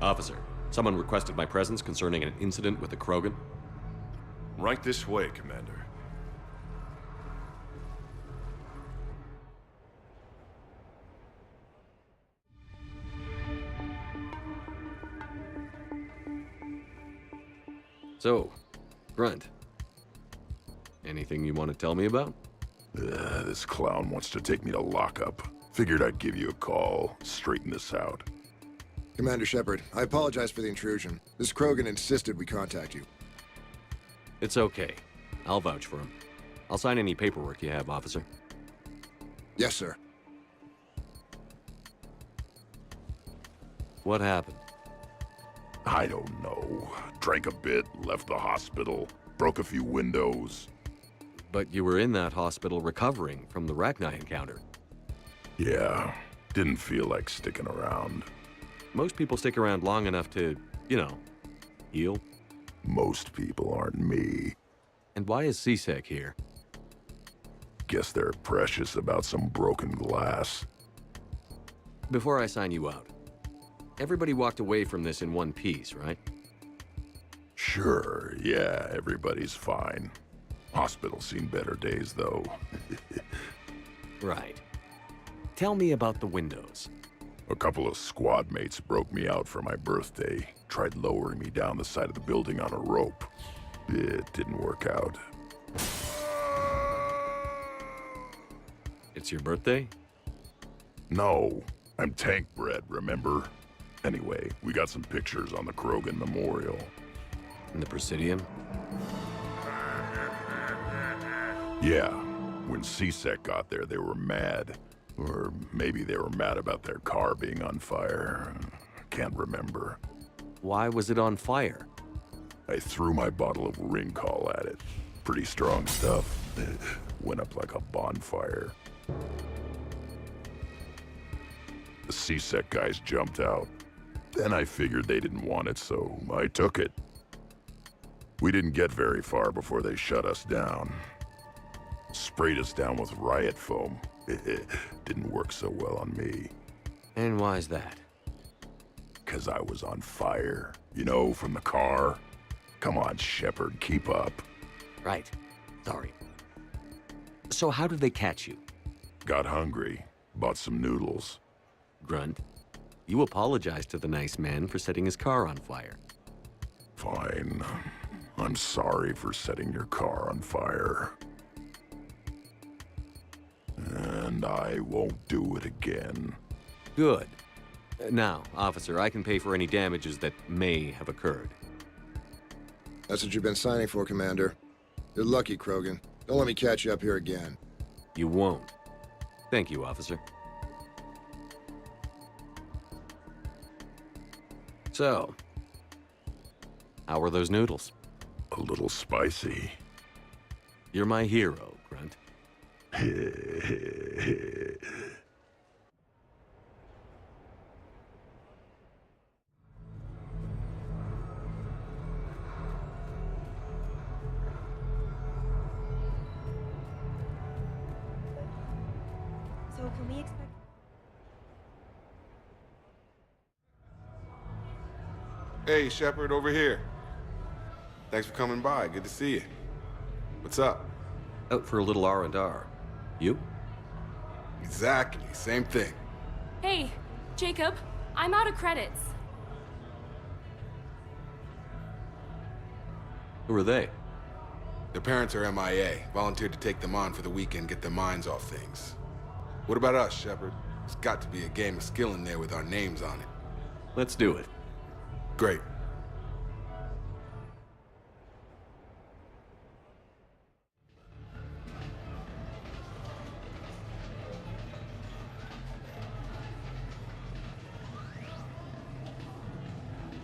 Officer, someone requested my presence concerning an incident with the Krogan. Right this way, Commander. So, Grunt, anything you want to tell me about? This clown wants to take me to lockup. Figured I'd give you a call, straighten this out. Commander Shepard, I apologize for the intrusion. This Krogan insisted we contact you. It's okay. I'll vouch for him. I'll sign any paperwork you have, officer. Yes, sir. What happened? I don't know. Drank a bit, left the hospital, broke a few windows. But you were in that hospital recovering from the Rachni encounter. Yeah, didn't feel like sticking around. Most people stick around long enough to, you know, heal. Most people aren't me. And why is C-Sec here? Guess they're precious about some broken glass. Before I sign you out, everybody walked away from this in one piece, right? Sure, yeah, everybody's fine. Hospital's seen better days, though. Right. Tell me about the windows. A couple of squad mates broke me out for my birthday. Tried lowering me down the side of the building on a rope. It didn't work out. It's your birthday? No, I'm tank bred, remember? Anyway, we got some pictures on the Krogan Memorial. In the Presidium? Yeah, when C-Sec got there, they were mad. Or maybe they were mad about their car being on fire. Can't remember. Why was it on fire? I threw my bottle of Ringcall at it. Pretty strong stuff. Went up like a bonfire. The C-Sec guys jumped out. Then I figured they didn't want it, so I took it. We didn't get very far before they shut us down. Sprayed us down with riot foam. Didn't work so well on me. And why's that? 'Cause I was on fire. You know, from the car. Come on, Shepard, keep up. Right. Sorry. So how did they catch you? Got hungry. Bought some noodles. Grunt, you apologized to the nice man for setting his car on fire. Fine. I'm sorry for setting your car on fire. And I won't do it again. Good. Now, officer, I can pay for any damages that may have occurred. That's what you've been signing for, Commander. You're lucky, Krogan. Don't let me catch you up here again. You won't. Thank you, officer. So, how were those noodles? A little spicy. You're my hero, Grunt. Can we expect... Hey, Shepard, over here. Thanks for coming by. Good to see you. What's up? Out for a little R&R. You? Exactly. Same thing. Hey, Jacob, I'm out of credits. Who are they? Their parents are MIA. Volunteered to take them on for the weekend, get their minds off things. What about us, Shepard? There's got to be a game of skill in there with our names on it. Let's do it. Great.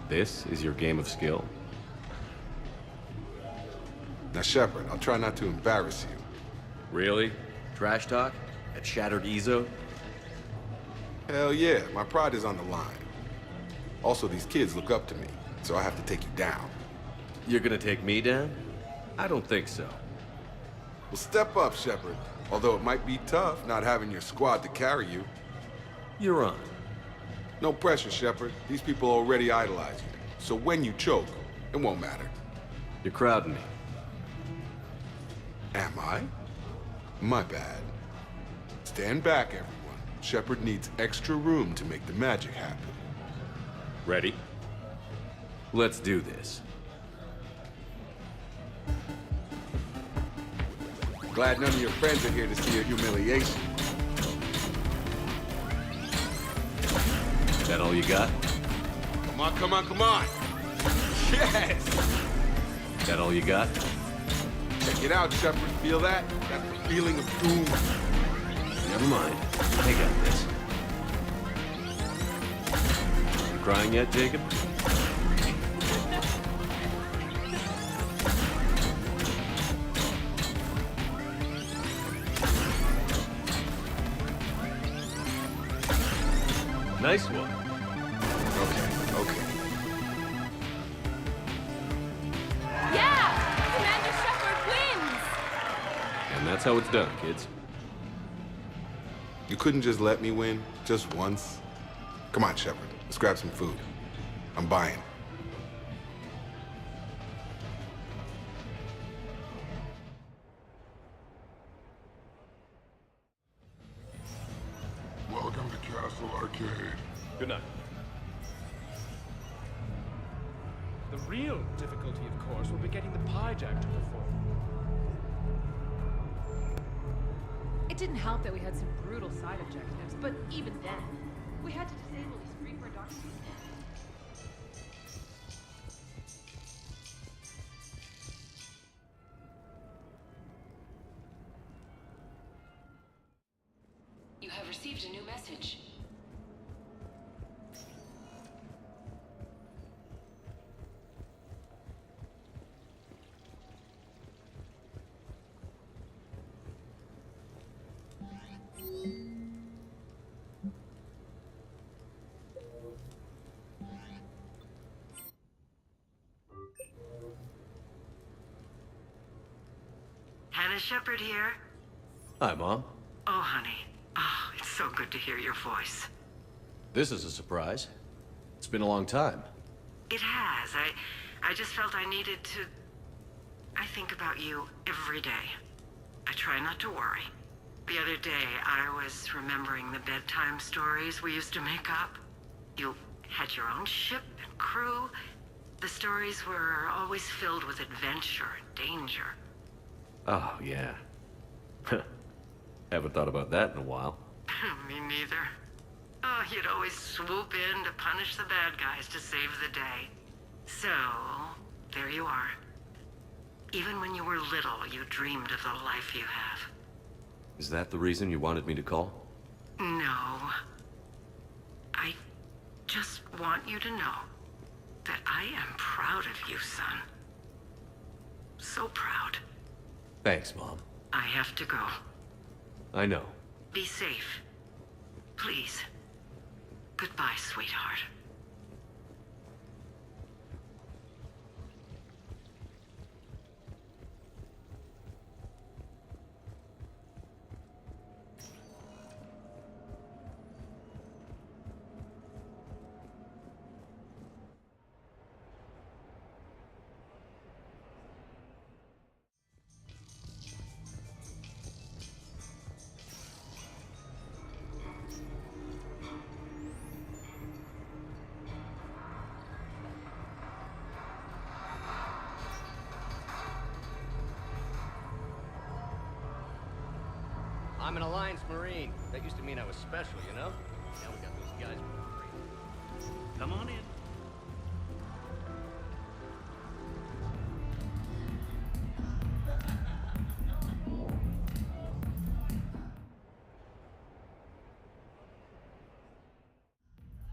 This is your game of skill? Now, Shepard, I'll try not to embarrass you. Really? Trash talk? At Shattered Ezo? Hell yeah, my pride is on the line. Also, these kids look up to me, so I have to take you down. You're gonna take me down? I don't think so. Well, step up, Shepard. Although it might be tough not having your squad to carry you. You're on. No pressure, Shepard. These people already idolize you. So when you choke, it won't matter. You're crowding me. Am I? My bad. Stand back, everyone. Shepard needs extra room to make the magic happen. Ready? Let's do this. Glad none of your friends are here to see your humiliation. That all you got? Come on, come on, come on! Yes! That all you got? Check it out, Shepard. Feel that? That's the feeling of doom. Never mind. I got this. You crying yet, Jacob? Nice one. Okay. Yeah! Commander Shepard wins! And that's how it's done, kids. You couldn't just let me win, just once? Come on, Shepard. Let's grab some food. I'm buying. Welcome to Castle Arcade. Good night. The real difficulty, of course, will be getting the pie jack to perform. It didn't help that we had some brutal side objectives, but even then, we had to disable these reproductions. You have received a new message. Hannah Shepard here. Hi, Mom. Oh, honey. Oh, it's so good to hear your voice. This is a surprise. It's been a long time. It has. I just felt I needed to... I think about you every day. I try not to worry. The other day, I was remembering the bedtime stories we used to make up. You had your own ship and crew. The stories were always filled with adventure and danger. Oh, yeah. Haven't thought about that in a while. Me neither. Oh, you'd always swoop in to punish the bad guys to save the day. So, there you are. Even when you were little, you dreamed of the life you have. Is that the reason you wanted me to call? No. I just want you to know that I am proud of you, son. So proud. Thanks, Mom. I have to go. I know. Be safe. Please. Goodbye, sweetheart. I'm an Alliance Marine. That used to mean I was special, you know? Now we got those guys for free. Come on in.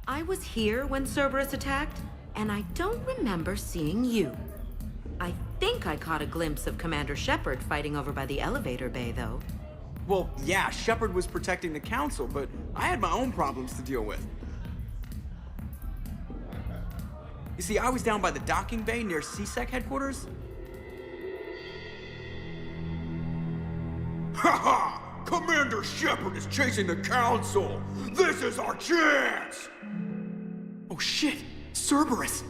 I was here when Cerberus attacked, and I don't remember seeing you. I think I caught a glimpse of Commander Shepard fighting over by the elevator bay, though. Well, yeah, Shepard was protecting the Council, but I had my own problems to deal with. You see, I was down by the docking bay near CSEC headquarters. Ha-ha! Commander Shepard is chasing the Council! This is our chance! Oh shit! Cerberus!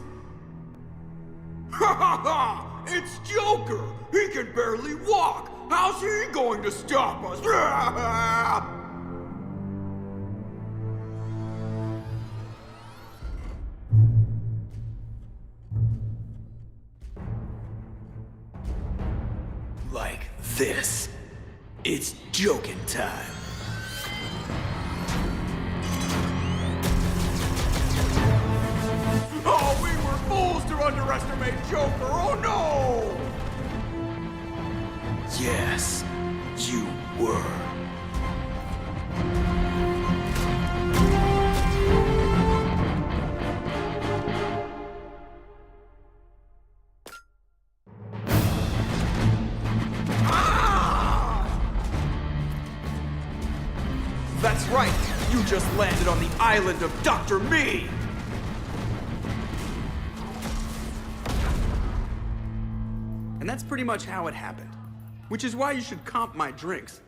Ha ha ha! It's Joker! He can barely walk! How's he going to stop us? Like this. It's joking time. Oh, we were fools to underestimate Joker! Oh no! Yes, you were. That's right! You just landed on the island of Dr. Me! And that's pretty much how it happened. Which is why you should comp my drinks.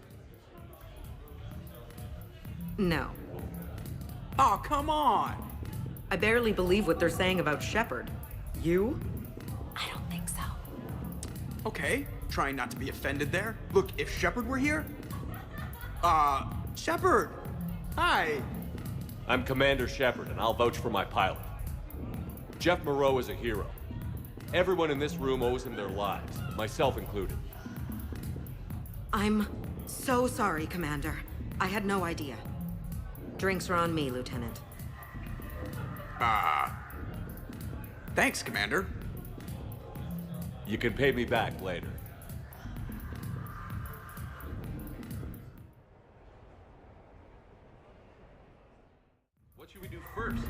No. Oh, come on! I barely believe what they're saying about Shepard. You? I don't think so. Okay, trying not to be offended there. Look, if Shepard were here... Shepard! Hi! I'm Commander Shepard, and I'll vouch for my pilot. Jeff Moreau is a hero. Everyone in this room owes him their lives, myself included. I'm so sorry, Commander. I had no idea. Drinks are on me, Lieutenant. Thanks, Commander. You can pay me back later. What should we do first?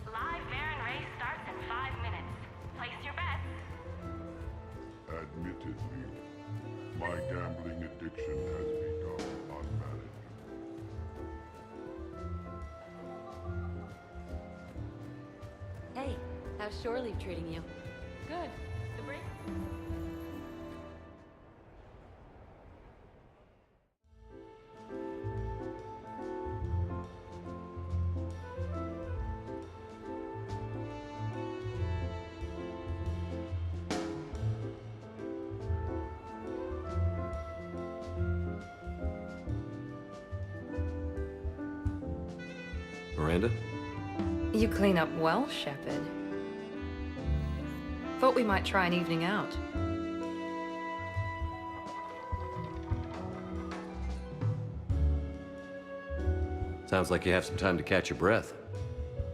Live Baron race starts in 5 minutes. Place your bets. Admittedly, my gambling addiction has become unmanaged. Hey, how's shore leave treating you? Good. The break? Miranda? You clean up well, Shepard. Thought we might try an evening out. Sounds like you have some time to catch your breath.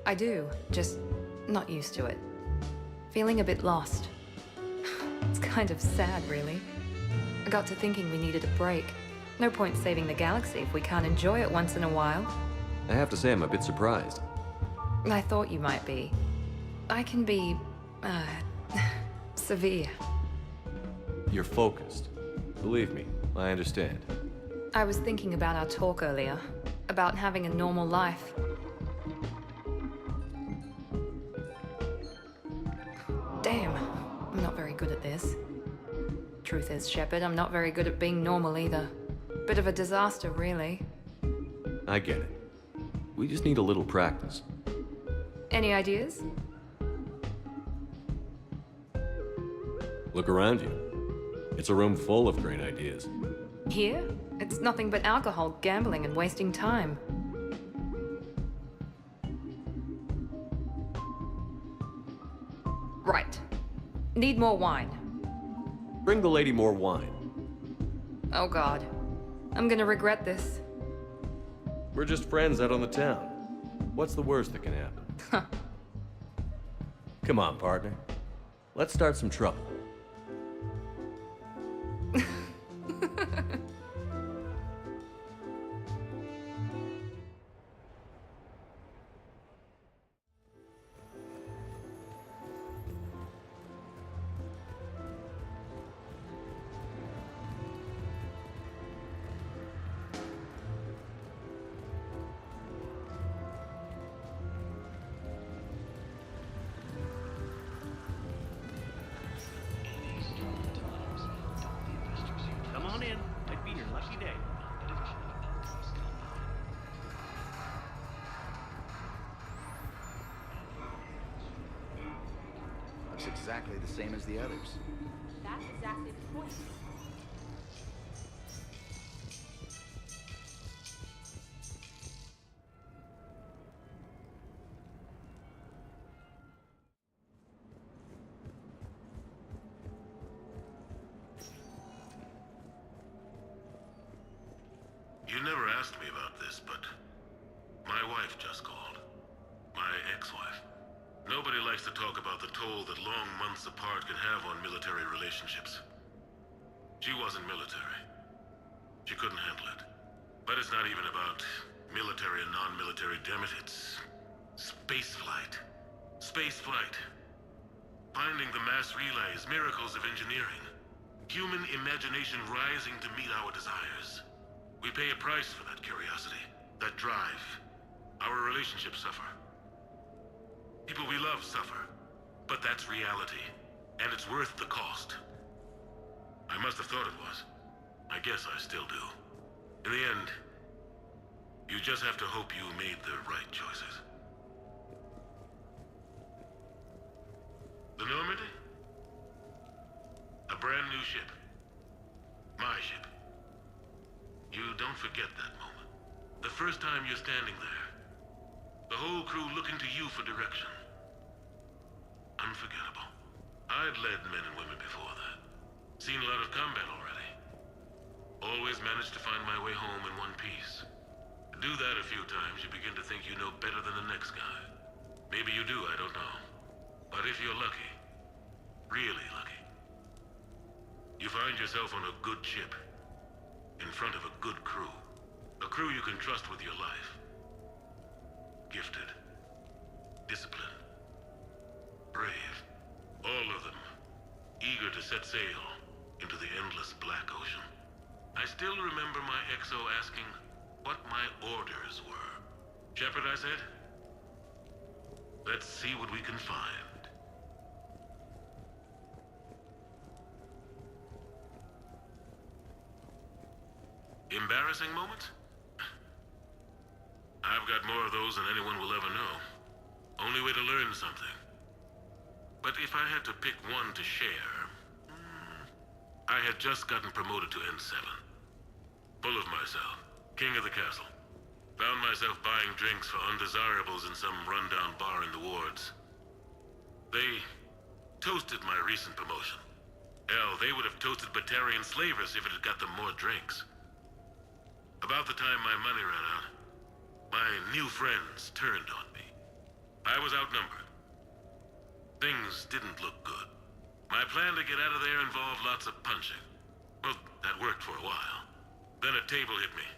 I do, just not used to it. Feeling a bit lost. It's kind of sad, really. I got to thinking we needed a break. No point saving the galaxy if we can't enjoy it once in a while. I have to say I'm a bit surprised. I thought you might be. I can be, severe. You're focused. Believe me, I understand. I was thinking about our talk earlier, about having a normal life. Damn, I'm not very good at this. Truth is, Shepard, I'm not very good at being normal either. Bit of a disaster, really. I get it. We just need a little practice. Any ideas? Look around you. It's a room full of great ideas. Here? It's nothing but alcohol, gambling, and wasting time. Right. Need more wine. Bring the lady more wine. Oh god. I'm gonna regret this. We're just friends out on the town. What's the worst that can happen? Come on, partner. Let's start some trouble. Come on in. Might be your lucky day. Looks exactly the same as the others. That's exactly the point. You never asked me about this, but my wife just called. My ex-wife. Nobody likes to talk about the toll that long months apart can have on military relationships. She wasn't military. She couldn't handle it. But it's not even about military and non-military, damn it. It's spaceflight. Spaceflight. Finding the mass relays, miracles of engineering. Human imagination rising to meet our desires. We pay a price for that curiosity, that drive. Our relationships suffer. People we love suffer. But that's reality. And it's worth the cost. I must have thought it was. I guess I still do. In the end, you just have to hope you made the right choices. The Normandy? A brand new ship. My ship. You don't forget that moment. The first time you're standing there. The whole crew looking to you for direction. Unforgettable. I'd led men and women before that. Seen a lot of combat already. Always managed to find my way home in one piece. Do that a few times, you begin to think you know better than the next guy. Maybe you do, I don't know. But if you're lucky, really lucky, you find yourself on a good ship, in front of a good crew. A crew you can trust with your life. Gifted. Disciplined. Brave. All of them. Eager to set sail into the endless black ocean. I still remember my XO asking what my orders were. Shepard, I said. Let's see what we can find. Embarrassing moments? I've got more of those than anyone will ever know. Only way to learn something. But if I had to pick one to share... I had just gotten promoted to N7. Full of myself. King of the castle. Found myself buying drinks for undesirables in some rundown bar in the wards. They toasted my recent promotion. Hell, they would have toasted Batarian slavers if it had got them more drinks. About the time my money ran out, my new friends turned on me. I was outnumbered. Things didn't look good. My plan to get out of there involved lots of punching. Well, that worked for a while. Then a table hit me.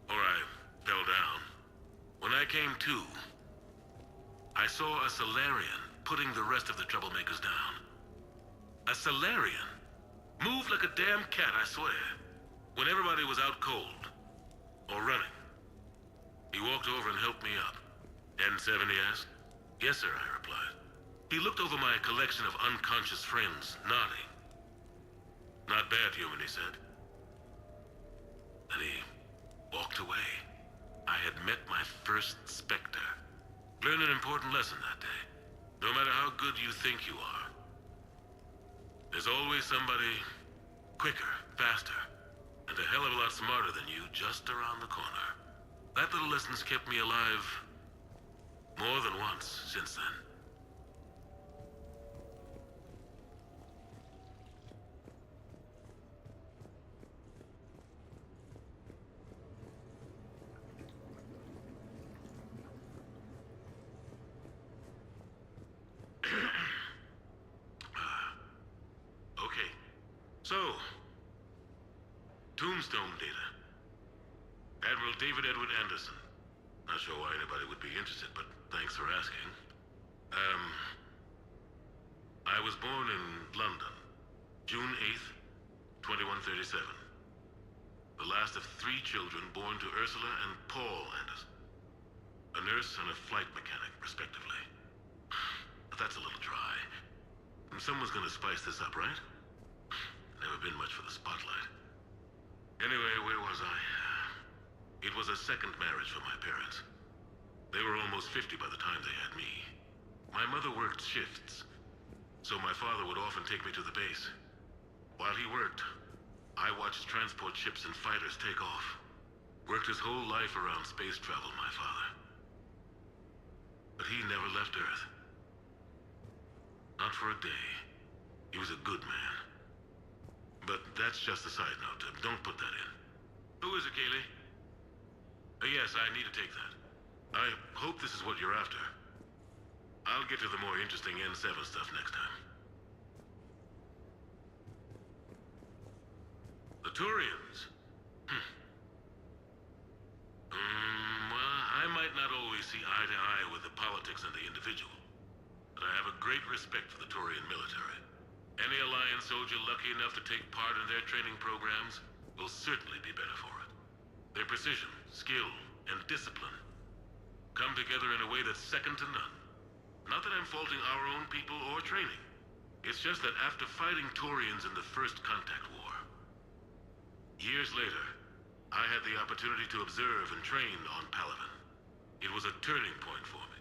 Or I fell down. When I came to, I saw a Solarian putting the rest of the troublemakers down. A Solarian? Moved like a damn cat, I swear. When everybody was out cold. Or running. He walked over and helped me up. N7, he asked. Yes, sir, I replied. He looked over my collection of unconscious friends, nodding. Not bad, human, he said. Then he walked away. I had met my first Spectre. Learned an important lesson that day. No matter how good you think you are, there's always somebody quicker, faster, and a hell of a lot smarter than you just around the corner. That little lesson's kept me alive more than once since then. So, Tombstone data. Admiral David Edward Anderson. Not sure why anybody would be interested, but thanks for asking. I was born in London, June 8th, 2137. The last of 3 children born to Ursula and Paul Anderson. A nurse and a flight mechanic, respectively. But that's a little dry. And someone's gonna spice this up, right? Never been much for the spotlight. Anyway, where was I? It was a second marriage for my parents. They were almost 50 by the time they had me. My mother worked shifts, so my father would often take me to the base. While he worked, I watched transport ships and fighters take off. Worked his whole life around space travel, my father. But he never left Earth. Not for a day. He was a good man. But that's just a side note. Don't put that in. Who is it, Kaylee? Yes, I need to take that. I hope this is what you're after. I'll get to the more interesting N7 stuff next time. The Turians? Well, I might not always see eye to eye with the politics and the individual, but I have a great respect for the Turian military. Any Alliance soldier lucky enough to take part in their training programs will certainly be better for it. Their precision, skill, and discipline come together in a way that's second to none. Not that I'm faulting our own people or training. It's just that after fighting Turians in the First Contact War, years later, I had the opportunity to observe and train on Palaven. It was a turning point for me.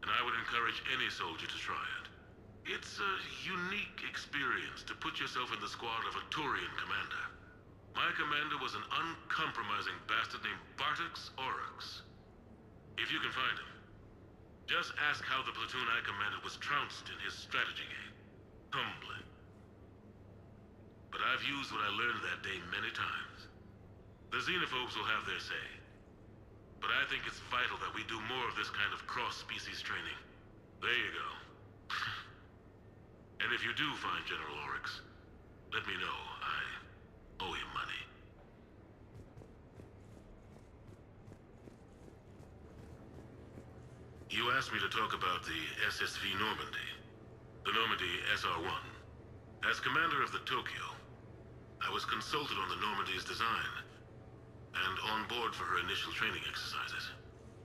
And I would encourage any soldier to try it. It's a unique experience to put yourself in the squad of a Turian commander. My commander was an uncompromising bastard named Bartix Oryx. If you can find him, just ask how the platoon I commanded was trounced in his strategy game. Humbling. But I've used what I learned that day many times. The xenophobes will have their say. But I think it's vital that we do more of this kind of cross-species training. There you go. And if you do find General Oryx, let me know. I owe him money. You asked me to talk about the SSV Normandy. The Normandy SR-1. As commander of the Tokyo, I was consulted on the Normandy's design, and on board for her initial training exercises.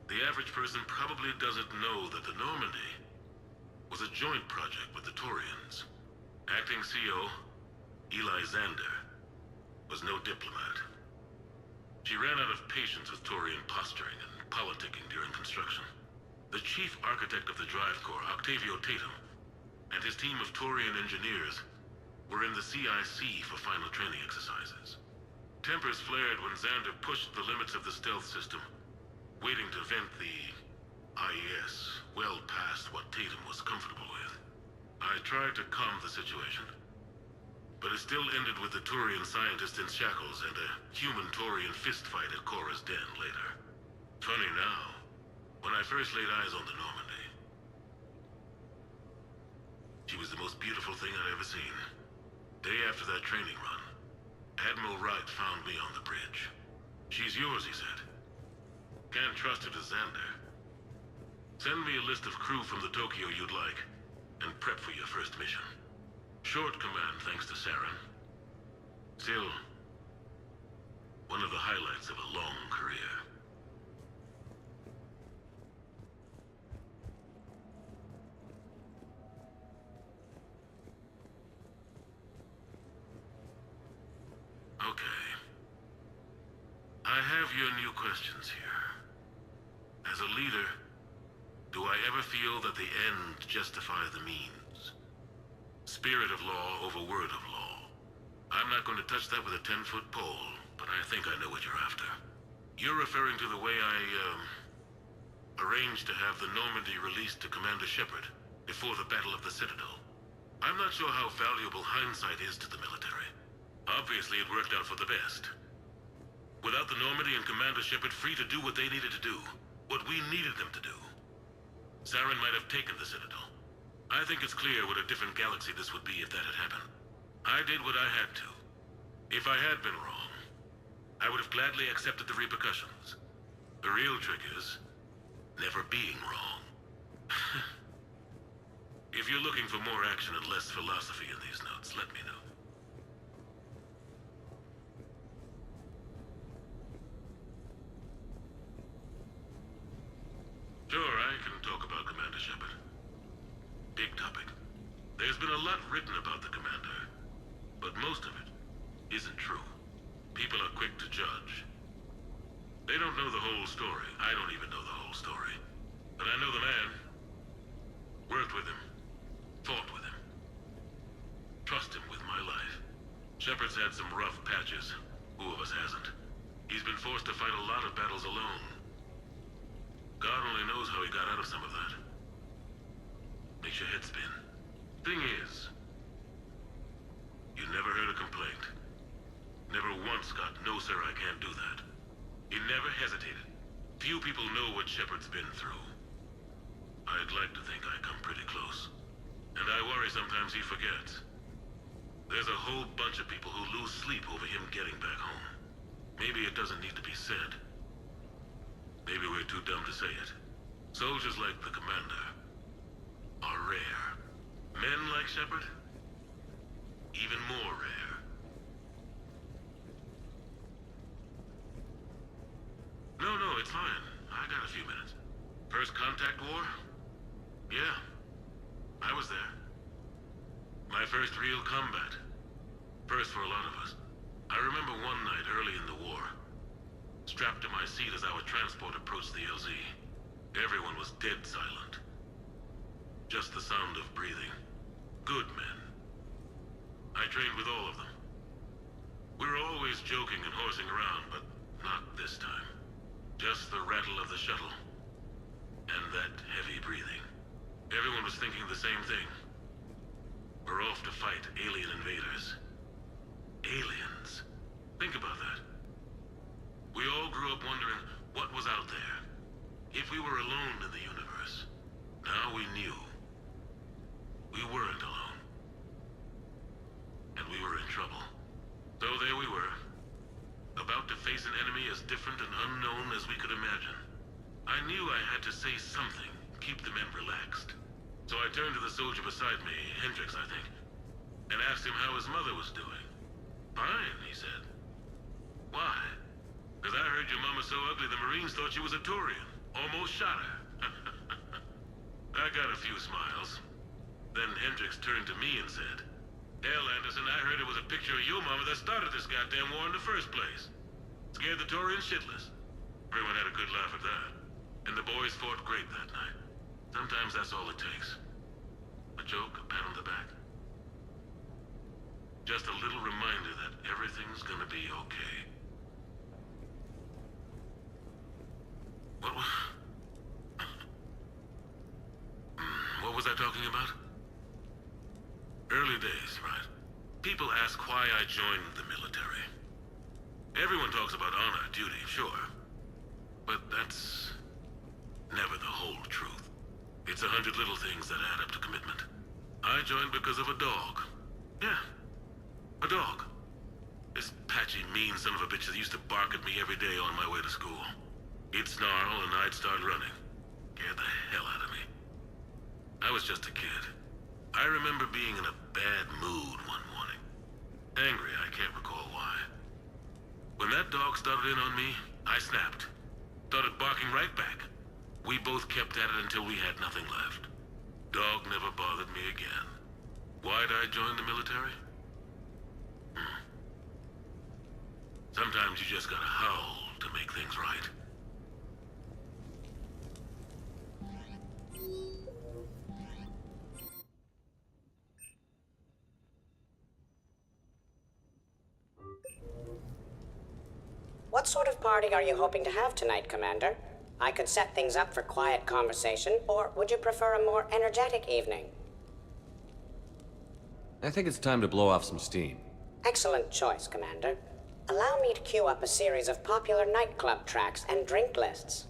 The average person probably doesn't know that the Normandy was a joint project with the Turians. Acting CO, Eli Xander, was no diplomat. She ran out of patience with Turian posturing and politicking during construction. The chief architect of the drive core, Octavio Tatum, and his team of Turian engineers were in the CIC for final training exercises. Tempers flared when Xander pushed the limits of the stealth system, waiting to vent the IES well past what Tatum was comfortable with. I tried to calm the situation, but it still ended with the Turian scientist in shackles and a human-Turian fistfight at Cora's den later. Funny now, when I first laid eyes on the Normandy, she was the most beautiful thing I'd ever seen. Day after that training run, Admiral Wright found me on the bridge. She's yours, he said. Can't trust her to Xander. Send me a list of crew from the Tokyo you'd like, and prep for your first mission. Short command thanks to Saren. Still, one of the highlights of a long career. Okay. I have your new questions here. As a leader, do I ever feel that the end justifies the means? Spirit of law over word of law. I'm not going to touch that with a 10-foot pole, but I think I know what you're after. You're referring to the way I, arranged to have the Normandy released to Commander Shepard before the Battle of the Citadel. I'm not sure how valuable hindsight is to the military. Obviously, it worked out for the best. Without the Normandy and Commander Shepard free to do what they needed to do, what we needed them to do, Saren might have taken the Citadel. I think it's clear what a different galaxy this would be if that had happened. I did what I had to. If I had been wrong, I would have gladly accepted the repercussions. The real trick is never being wrong. If you're looking for more action and less philosophy in these notes, let me know. Sure, I can talk about Commander Shepard. Big topic. There's been a lot written about the Commander, but most of it isn't true. People are quick to judge. They don't know the whole story. I don't even know the whole story. But I know the man. Worked with him. Fought with him. Trust him with my life. Shepard's had some rough patches. Who of us hasn't? He's been forced to fight a lot of battles alone. God only knows how he got out of some of that. Makes your head spin. Thing is, you never heard a complaint. Never once got, "No, sir, I can't do that." He never hesitated. Few people know what Shepard's been through. I'd like to think I come pretty close. And I worry sometimes he forgets. There's a whole bunch of people who lose sleep over him getting back home. Maybe it doesn't need to be said. Maybe we're too dumb to say it. Soldiers like the Commander are rare. Men like Shepard, even more rare. No, it's fine. I got a few minutes. First contact war? Yeah, I was there. My first real combat. First for a lot of us. I remember one night early in the war, strapped to my seat as our transport approached the LZ. Everyone was dead silent. Just the sound of breathing. Good men. I trained with all of them. We were always joking and horsing around, but not this time. Just the rattle of the shuttle. And that heavy breathing. Everyone was thinking the same thing. We're off to fight alien invaders. Aliens. Think about that. We all grew up wondering what was out there. If we were alone in the universe. Now we knew. We weren't alone. And we were in trouble. So there we were. About to face an enemy as different and unknown as we could imagine. I knew I had to say something, keep the men relaxed. So I turned to the soldier beside me, Hendricks, I think, and asked him how his mother was doing. Fine, he said. Why? Because I heard your mama's so ugly the Marines thought she was a Turian. Almost shot her. I got a few smiles. Then Hendricks turned to me and said, "Hell, Anderson, I heard it was a picture of your mama that started this goddamn war in the first place. Scared the Turians shitless." Everyone had a good laugh at that. And the boys fought great that night. Sometimes that's all it takes. A joke, a pat on the back. Just a little reminder that everything's gonna be okay. What was I talking about? Early days, right? People ask why I joined the military. Everyone talks about honor, duty, sure. But that's never the whole truth. It's 100 little things that add up to commitment. I joined because of a dog. Yeah, a dog. This patchy, mean son of a bitch that used to bark at me every day on my way to school. He'd snarl and I'd start running. Scared the hell out of me. I was just a kid. I remember being in a bad mood one morning. Angry, I can't recall why. When that dog started in on me, I snapped. Started barking right back. We both kept at it until we had nothing left. Dog never bothered me again. Why'd I join the military? Sometimes you just gotta howl to make things right. What sort of party are you hoping to have tonight, Commander? I could set things up for quiet conversation, or would you prefer a more energetic evening? I think it's time to blow off some steam. Excellent choice, Commander. Allow me to queue up a series of popular nightclub tracks and drink lists.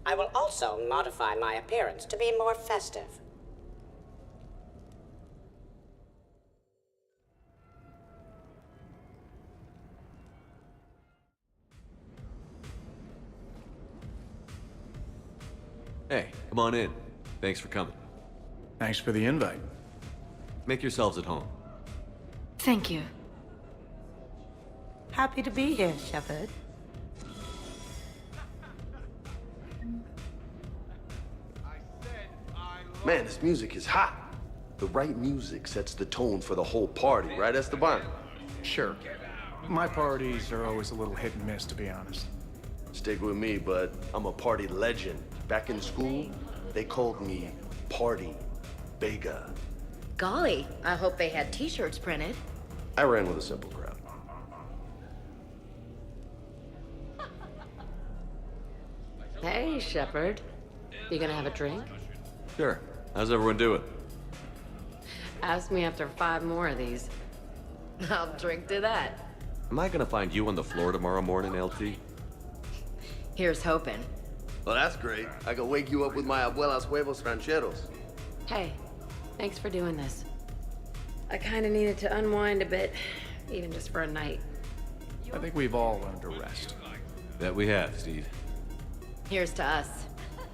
I will also modify my appearance to be more festive. Hey, come on in. Thanks for coming. Thanks for the invite. Make yourselves at home. Thank you. Happy to be here, Shepard. Man, this music is hot. The right music sets the tone for the whole party, right, Esteban? Sure. My parties are always a little hit and miss, to be honest. Stick with me, bud. I'm a party legend. Back in school, they called me Party Vega. Golly, I hope they had t-shirts printed. I ran with a simple crowd. Hey, Shepard. You gonna have a drink? Sure. How's everyone doing? Ask me after 5 more of these. I'll drink to that. Am I gonna find you on the floor tomorrow morning, LT? Here's hoping. Well, that's great. I can wake you up with my abuela's huevos rancheros. Hey, thanks for doing this. I kinda needed to unwind a bit, even just for a night. I think we've all learned to rest. That we have, Steve. Here's to us.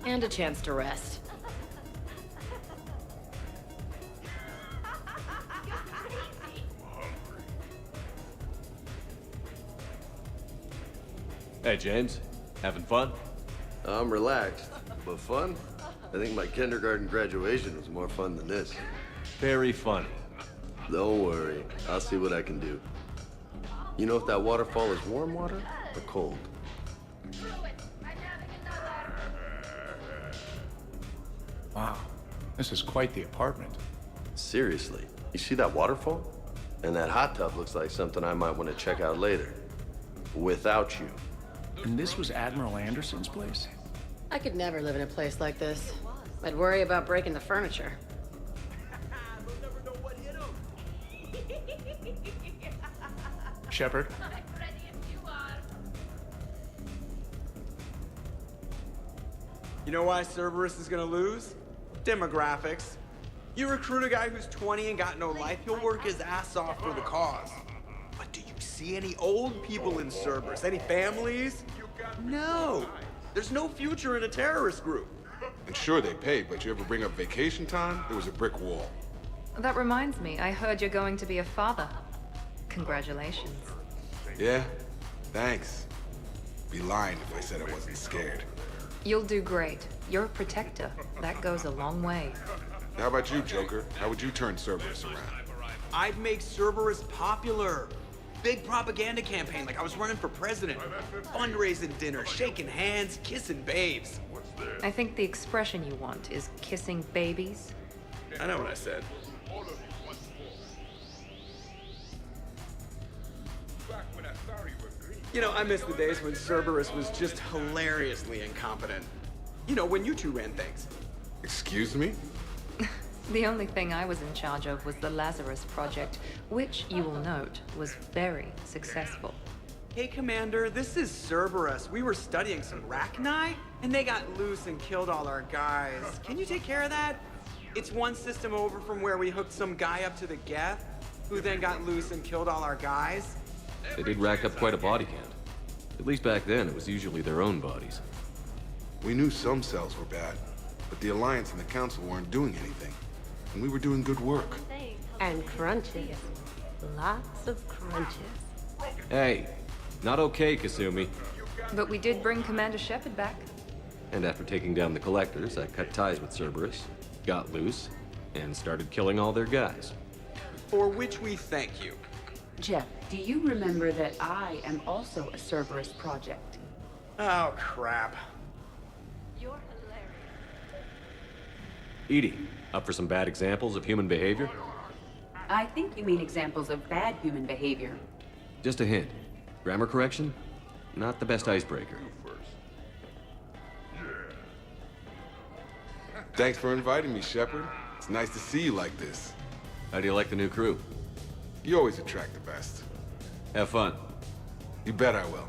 And a chance to rest. Hey, James. Having fun? I'm relaxed, but fun? I think my kindergarten graduation was more fun than this. Very funny. Don't worry, I'll see what I can do. You know if that waterfall is warm water or cold? Wow, this is quite the apartment. Seriously, you see that waterfall? And that hot tub looks like something I might want to check out later. Without you. And this was Admiral Anderson's place? I could never live in a place like this. I'd worry about breaking the furniture. Shepard? You know why Cerberus is gonna lose? Demographics. You recruit a guy who's 20 and got no life, he'll work his ass off for the cause. But do you see any old people in Cerberus? Any families? No. There's no future in a terrorist group. And sure, they pay, but you ever bring up vacation time, there was a brick wall. That reminds me, I heard you're going to be a father. Congratulations. Yeah? Thanks. Be lying if I said I wasn't scared. You'll do great. You're a protector. That goes a long way. How about you, Joker? How would you turn Cerberus around? I'd make Cerberus popular. Big propaganda campaign like I was running for president. Fundraising dinner, shaking hands, kissing babes. I think the expression you want is kissing babies. I know what I said. You know, I miss the days when Cerberus was just hilariously incompetent. You know, when you two ran things. Excuse me? The only thing I was in charge of was the Lazarus Project, which, you will note, was very successful. Hey, Commander, this is Cerberus. We were studying some Rachni, and they got loose and killed all our guys. Can you take care of that? It's one system over from where we hooked some guy up to the Geth, who then got loose and killed all our guys. They did rack up quite a body count. At least back then, it was usually their own bodies. We knew some cells were bad, but the Alliance and the Council weren't doing anything. And we were doing good work. And crunches. Lots of crunches. Hey, not okay, Kasumi. But we did bring Commander Shepard back. And after taking down the Collectors, I cut ties with Cerberus, got loose, and started killing all their guys. For which we thank you. Jeff, do you remember that I am also a Cerberus project? Oh, crap. You're hilarious. Edie, up for some bad examples of human behavior? I think you mean examples of bad human behavior. Just a hint. Grammar correction? Not the best icebreaker. Thanks for inviting me, Shepard. It's nice to see you like this. How do you like the new crew? You always attract the best. Have fun. You bet I will.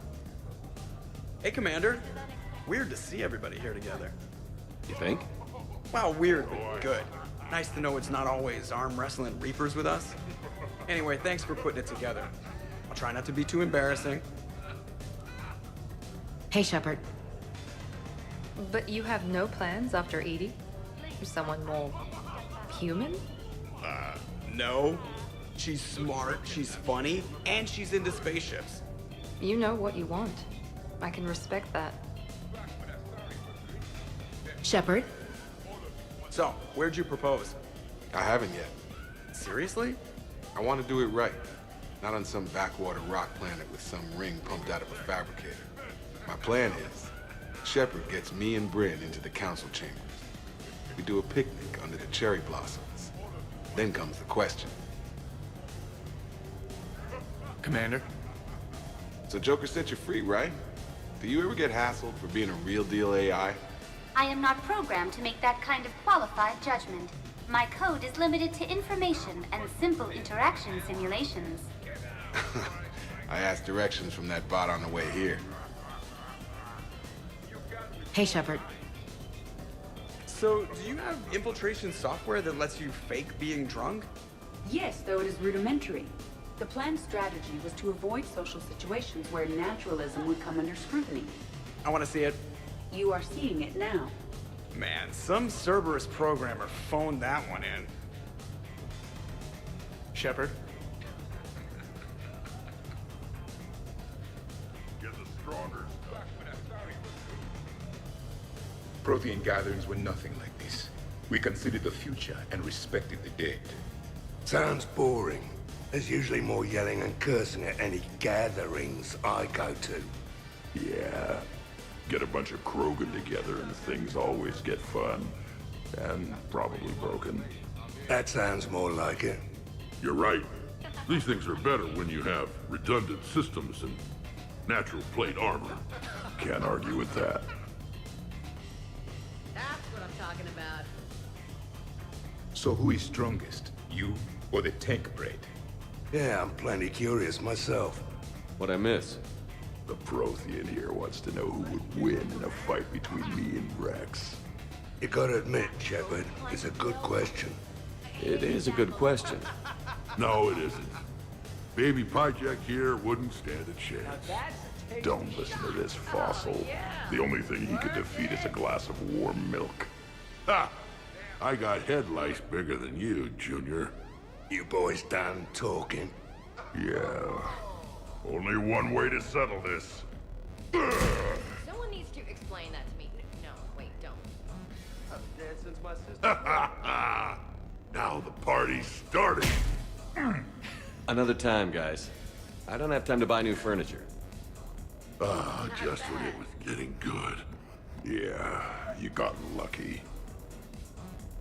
Hey, Commander. Weird to see everybody here together. You think? Well, weird, but good. Nice to know it's not always arm wrestling reapers with us. Anyway, thanks for putting it together. I'll try not to be too embarrassing. Hey, Shepard. But you have no plans after Edie? Someone more human? No. She's smart, she's funny, and she's into spaceships. You know what you want. I can respect that. Shepard? So, where'd you propose? I haven't yet. Seriously? I want to do it right. Not on some backwater rock planet with some ring pumped out of a fabricator. My plan is, Shepard gets me and Bryn into the council chambers. We do a picnic under the cherry blossoms. Then comes the question. Commander? So Joker set you free, right? Do you ever get hassled for being a real deal AI? I am not programmed to make that kind of qualified judgment. My code is limited to information and simple interaction simulations. I asked directions from that bot on the way here. Hey, Shepard. So, do you have infiltration software that lets you fake being drunk? Yes, though it is rudimentary. The planned strategy was to avoid social situations where naturalism would come under scrutiny. I want to see it. You are seeing it now. Man, some Cerberus programmer phoned that one in. Shepard? Get the stronger. Prothean gatherings were nothing like this. We considered the future and respected the dead. Sounds boring. There's usually more yelling and cursing at any gatherings I go to. Yeah. Get a bunch of Krogan together and things always get fun. And probably broken. That sounds more like it. You're right. These things are better when you have redundant systems and natural plate armor. Can't argue with that. That's what I'm talking about. So who is strongest? You or the tank braid? Yeah, I'm plenty curious myself. What'd I miss? The Prothean here wants to know who would win in a fight between me and Rex. You gotta admit, Shepard, it's a good question. It is a good question. No, it isn't. Baby Pyjak here wouldn't stand a chance. Don't listen to this fossil. The only thing he could defeat is a glass of warm milk. Ha! I got head lice bigger than you, Junior. You boys done talking? Yeah. Only one way to settle this. Someone needs to explain that to me. No, wait, don't. I've been dead since my sister. Now the party's starting. Another time, guys. I don't have time to buy new furniture. Just when it was getting good. Yeah, you got lucky.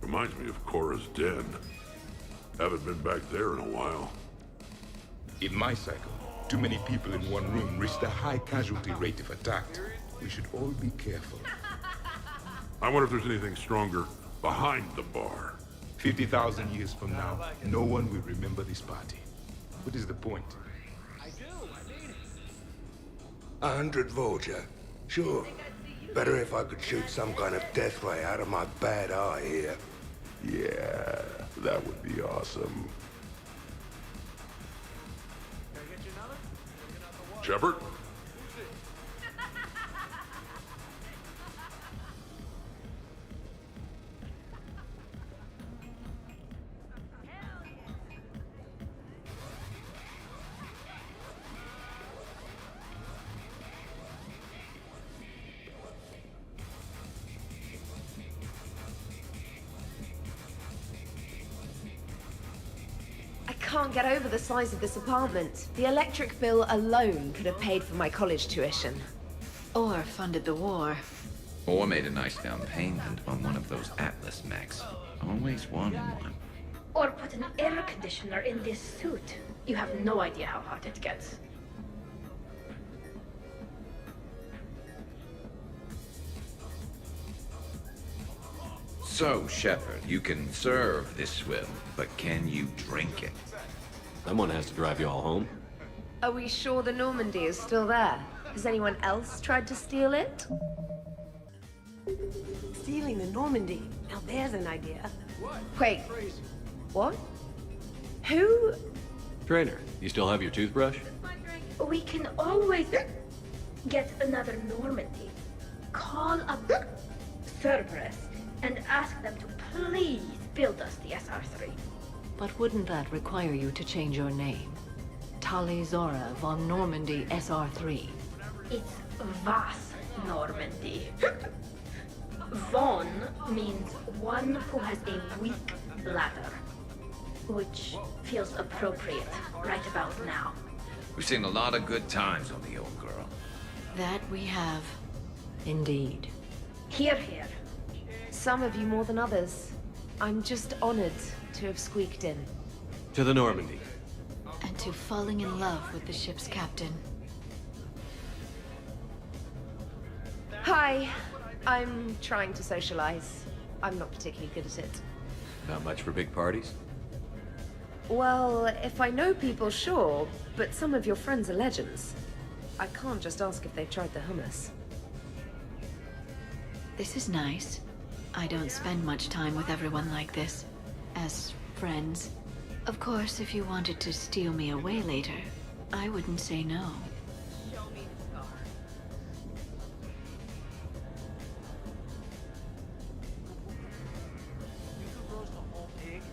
Reminds me of Cora's den. Haven't been back there in a while. In my cycle, too many people in one room risked a high casualty rate if attacked. We should all be careful. I wonder if there's anything stronger behind the bar. 50,000 years from now, no one will remember this party. What is the point? 100 Vulture. Sure. Better if I could shoot some kind of death ray out of my bad eye here. Yeah, that would be awesome. Shepard? I can't get over the size of this apartment. The electric bill alone could have paid for my college tuition. Or funded the war. Or made a nice down payment on one of those Atlas mechs. Always one and one. Or put an air conditioner in this suit. You have no idea how hot it gets. So, Shepard, you can serve this swill, but can you drink it? Someone has to drive you all home. Are we sure the Normandy is still there? Has anyone else tried to steal it? Stealing the Normandy. Now there's an idea. Wait. What? Who? Trainer, you still have your toothbrush? We can always get another Normandy. Call up Cerberus and ask them to please build us the SR3. But wouldn't that require you to change your name? Tali Zora von Normandy SR3. It's Vas Normandy. Von means one who has a weak bladder, which feels appropriate right about now. We've seen a lot of good times on the old girl. That we have. Indeed. Here, here. Some of you more than others. I'm just honored to have squeaked in. To the Normandy. And to falling in love with the ship's captain. Hi. I'm trying to socialize. I'm not particularly good at it. Not much for big parties? Well, if I know people, sure, but some of your friends are legends. I can't just ask if they've tried the hummus. This is nice. I don't spend much time with everyone like this. As friends. Of course, if you wanted to steal me away later, I wouldn't say no.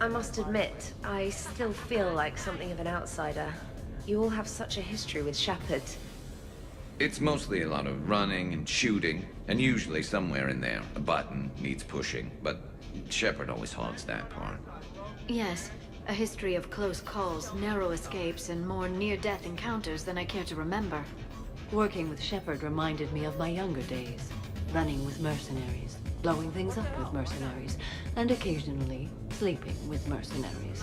I must admit, I still feel like something of an outsider. You all have such a history with Shepard. It's mostly a lot of running and shooting, and usually somewhere in there, a button needs pushing, but Shepard always hogs that part. Yes, a history of close calls, narrow escapes, and more near-death encounters than I care to remember. Working with Shepard reminded me of my younger days. Running with mercenaries, blowing things up with mercenaries, and occasionally sleeping with mercenaries.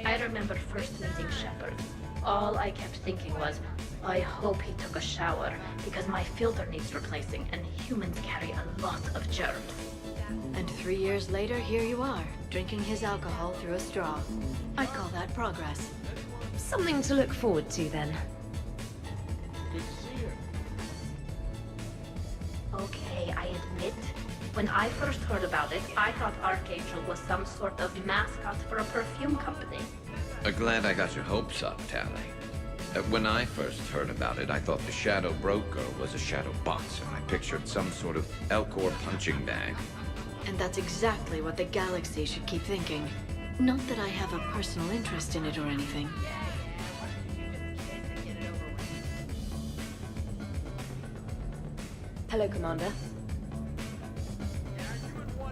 I remember first meeting Shepard. All I kept thinking was, I hope he took a shower, because my filter needs replacing, and humans carry a lot of germs. And 3 years later, here you are, drinking his alcohol through a straw. I'd call that progress. Something to look forward to, then. Okay, I admit, when I first heard about it, I thought Archangel was some sort of mascot for a perfume company. Glad I got your hopes up, Tali. When I first heard about it, I thought the Shadow Broker was a shadow boxer. I pictured some sort of Elcor punching bag. And that's exactly what the galaxy should keep thinking. Not that I have a personal interest in it or anything. Hello, Commander.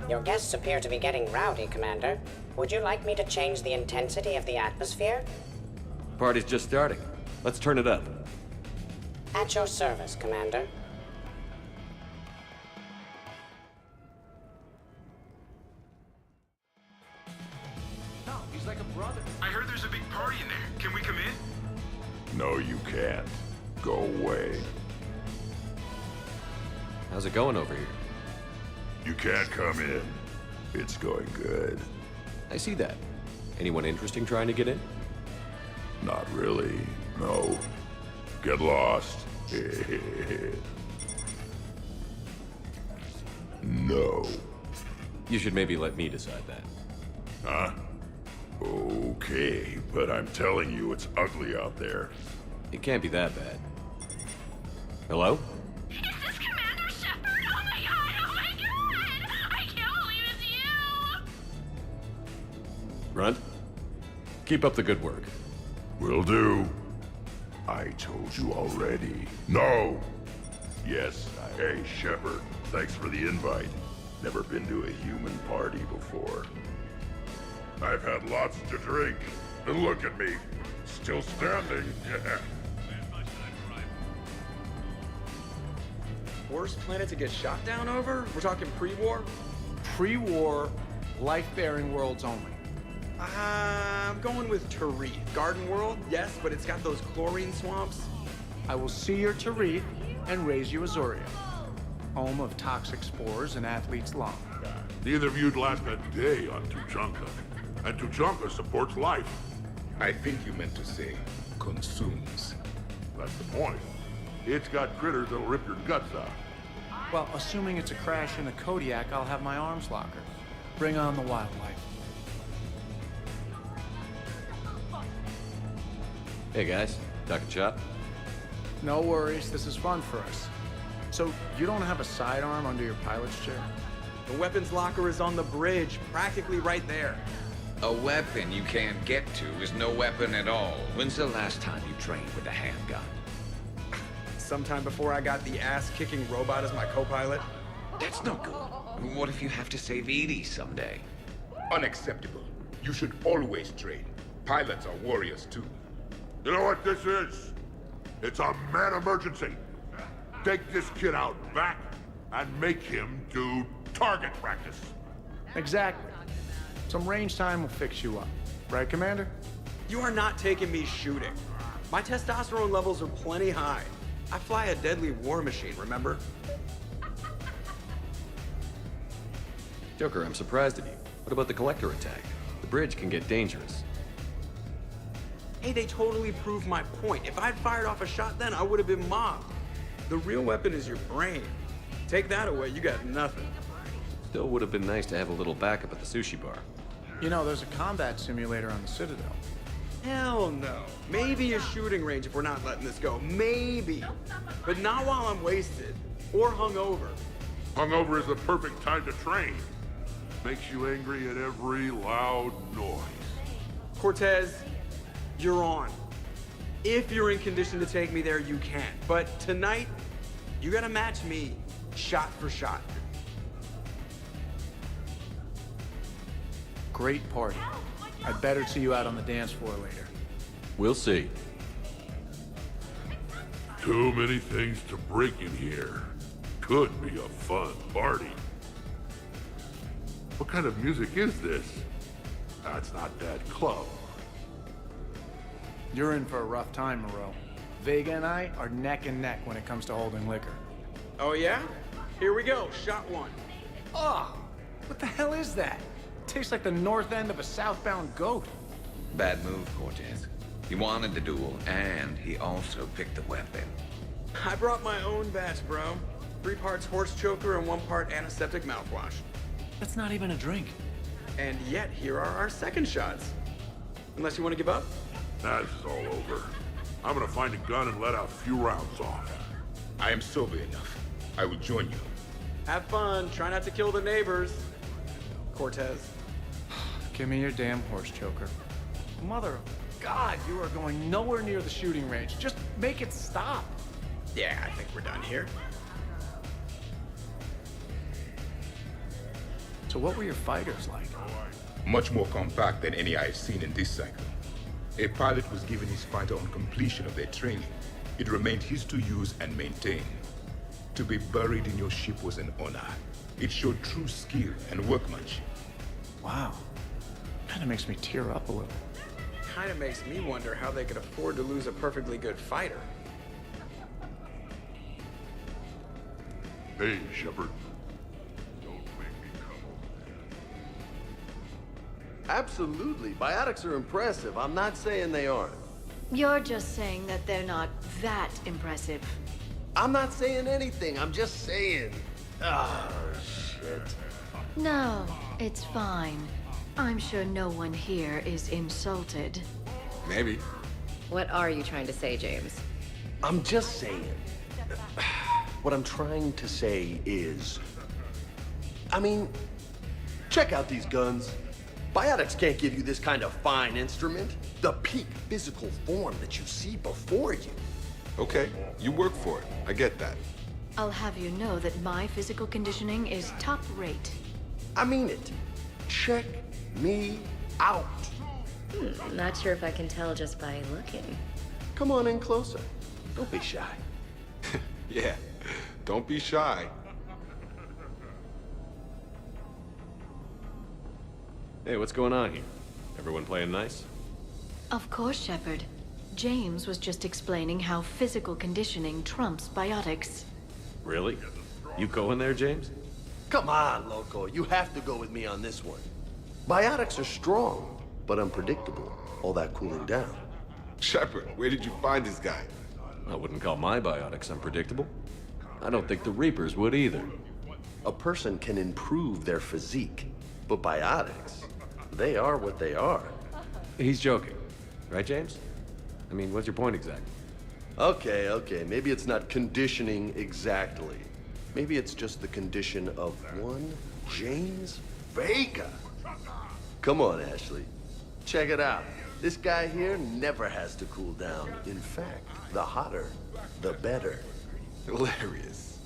Your guests appear to be getting rowdy, Commander. Would you like me to change the intensity of the atmosphere? Party's just starting. Let's turn it up. At your service, Commander. He's like a brother. I heard there's a big party in there. Can we come in? No, you can't. Go away. How's it going over here? You can't come in. It's going good. I see that. Anyone interesting trying to get in? Not really, no. Get lost. No. You should maybe let me decide that. Huh? Okay, but I'm telling you, it's ugly out there. It can't be that bad. Hello? Is this Commander Shepard? Oh my god! I can't believe it's you! Runt? Keep up the good work. Will do. I told you already. No! Yes, hey, Shepard. Thanks for the invite. Never been to a human party before. I've had lots to drink. And look at me. Still standing. Worst planet to get shot down over? We're talking pre-war? Pre-war, life-bearing worlds only. I'm going with Tarif. Garden World, yes, but it's got those chlorine swamps. I will see your Tarif and raise you Azuria, home of toxic spores and athlete's lung. Neither of you'd last a day on Tuchanka. And Tuchanka supports life. I think you meant to say consumes. That's the point. It's got critters that'll rip your guts out. Well, assuming it's a crash in the Kodiak, I'll have my arms locker. Bring on the wildlife. Hey guys, talking shop? No worries, this is fun for us. So, you don't have a sidearm under your pilot's chair? The weapons locker is on the bridge, practically right there. A weapon you can't get to is no weapon at all. When's the last time you trained with a handgun? Sometime before I got the ass-kicking robot as my co-pilot. That's no good. What if you have to save Edie someday? Unacceptable. You should always train. Pilots are warriors too. You know what this is? It's a mad emergency. Take this kid out back and make him do target practice. Exactly. Some range time will fix you up. Right, Commander? You are not taking me shooting. My testosterone levels are plenty high. I fly a deadly war machine, remember? Joker, I'm surprised at you. What about the collector attack? The bridge can get dangerous. Hey, they totally proved my point. If I'd fired off a shot then, I would have been mobbed. The real weapon is your brain. Take that away, you got nothing. Still would have been nice to have a little backup at the sushi bar. You know, there's a combat simulator on the Citadel. Hell no. Maybe a shooting range if we're not letting this go. Maybe. But not while I'm wasted. Or hungover. Hungover is the perfect time to train. Makes you angry at every loud noise. Cortez, you're on. If you're in condition to take me there, you can. But tonight, you gotta match me, shot for shot. Great party. I'd better see you out on the dance floor later. We'll see. Too many things to break in here. Could be a fun party. What kind of music is this? That's not that club. You're in for a rough time, Moreau. Vega and I are neck and neck when it comes to holding liquor. Oh yeah? Here we go, shot one. Oh, what the hell is that? Tastes like the north end of a southbound goat. Bad move, Cortez. He wanted the duel, and he also picked the weapon. I brought my own batch, bro. 3 parts horse choker and 1 part antiseptic mouthwash. That's not even a drink. And yet, here are our second shots. Unless you want to give up? That's all over. I'm gonna find a gun and let a few rounds off. I am sober enough. I will join you. Have fun. Try not to kill the neighbors. Cortez. Give me your damn horse choker. Mother of God, you are going nowhere near the shooting range. Just make it stop. Yeah, I think we're done here. So what were your fighters like? Much more compact than any I've seen in this cycle. A pilot was given his fighter on completion of their training. It remained his to use and maintain. To be buried in your ship was an honor. It showed true skill and workmanship. Wow. Kinda makes me tear up a little. Kinda makes me wonder how they could afford to lose a perfectly good fighter. Hey, Shepard. Absolutely. Biotics are impressive. I'm not saying they aren't. You're just saying that they're not that impressive. I'm not saying anything. I'm just saying. Ah, shit. No, it's fine. I'm sure no one here is insulted. Maybe. What are you trying to say, James? I'm just saying. What I'm trying to say is... I mean, check out these guns. Biotics can't give you this kind of fine instrument. The peak physical form that you see before you. Okay, you work for it. I get that. I'll have you know that my physical conditioning is top rate. I mean it. Check me out. Not sure if I can tell just by looking. Come on in closer. Don't be shy. Yeah, don't be shy. Hey, what's going on here? Everyone playing nice? Of course, Shepard. James was just explaining how physical conditioning trumps biotics. Really? You going there, James? Come on, Loco. You have to go with me on this one. Biotics are strong, but unpredictable. All that cooling down. Shepard, where did you find this guy? I wouldn't call my biotics unpredictable. I don't think the Reapers would either. A person can improve their physique, but biotics, they are what they are. He's joking. Right, James? I mean, what's your point exactly? Okay. Maybe it's not conditioning exactly. Maybe it's just the condition of one James Vega. Come on, Ashley. Check it out. This guy here never has to cool down. In fact, the hotter, the better. Hilarious.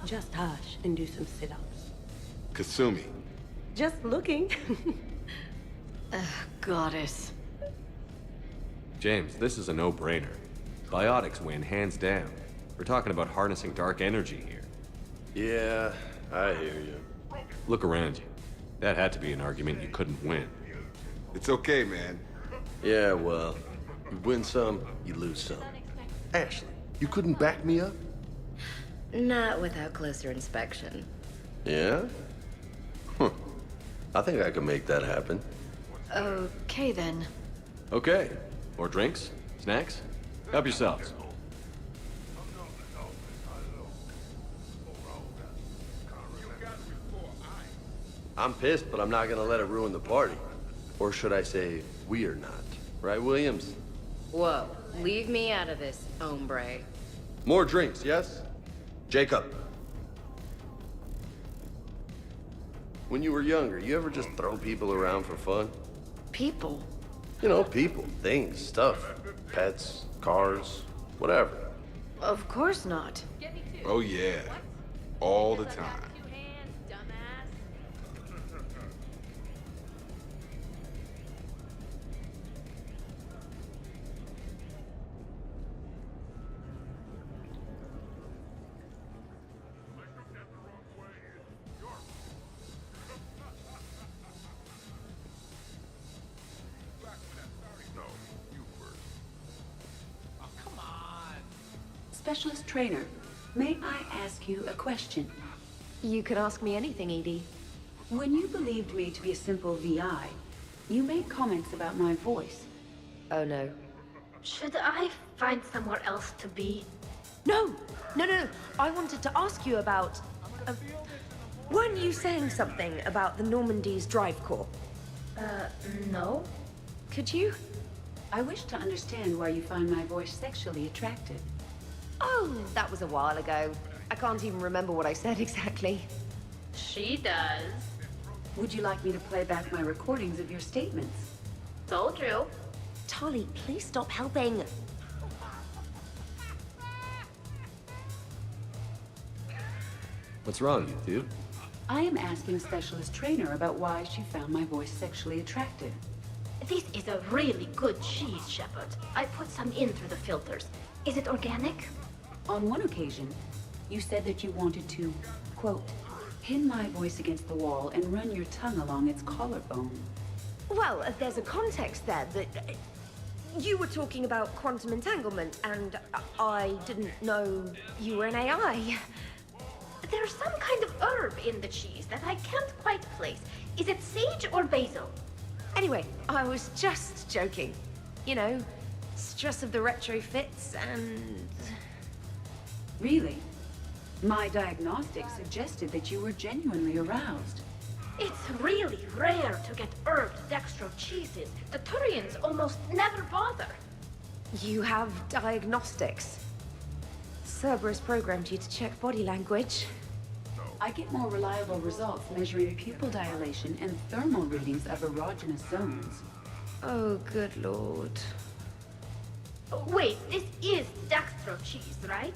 Just hush and do some sit-ups. Kasumi. Just looking. Goddess. James, this is a no-brainer. Biotics win, hands down. We're talking about harnessing dark energy here. Yeah, I hear you. Look around you. That had to be an argument you couldn't win. It's okay, man. Yeah, well, you win some, you lose some. Ashley, you couldn't back me up? Not without closer inspection. Yeah? Huh. I think I can make that happen. Okay, then. Okay. More drinks? Snacks? Help yourselves. I'm pissed, but I'm not gonna let it ruin the party. Or should I say, we're not. Right, Williams? Whoa, leave me out of this, hombre. More drinks, yes? Jacob. When you were younger, you ever just throw people around for fun? People? You know, people, things, stuff. Pets, cars, whatever. Of course not. Oh yeah. All the time. Specialist trainer, may I ask you a question? You can ask me anything, Edie. When you believed me to be a simple VI, you made comments about my voice. Oh no. Should I find somewhere else to be? No! No. I wanted to ask you about... weren't you saying something about the Normandy's drive corps? No. Could you? I wish to understand why you find my voice sexually attractive. Oh, that was a while ago. I can't even remember what I said exactly. She does. Would you like me to play back my recordings of your statements? Told you. Tali, please stop helping. What's wrong, you dude? I am asking Specialist Trainer about why she found my voice sexually attractive. This is a really good cheese, Shepard. I put some in through the filters. Is it organic? On one occasion, you said that you wanted to, quote, pin my voice against the wall and run your tongue along its collarbone. Well, there's a context there that... you were talking about quantum entanglement, and I didn't know you were an AI. There's some kind of herb in the cheese that I can't quite place. Is it sage or basil? Anyway, I was just joking. You know, stress of the retrofits and... Really? My diagnostics suggested that you were genuinely aroused. It's really rare to get herbed dextro cheeses. The Turians almost never bother. You have diagnostics. Cerberus programmed you to check body language. I get more reliable results measuring pupil dilation and thermal readings of erogenous zones. Oh, good lord. Wait, this is dextro cheese, right?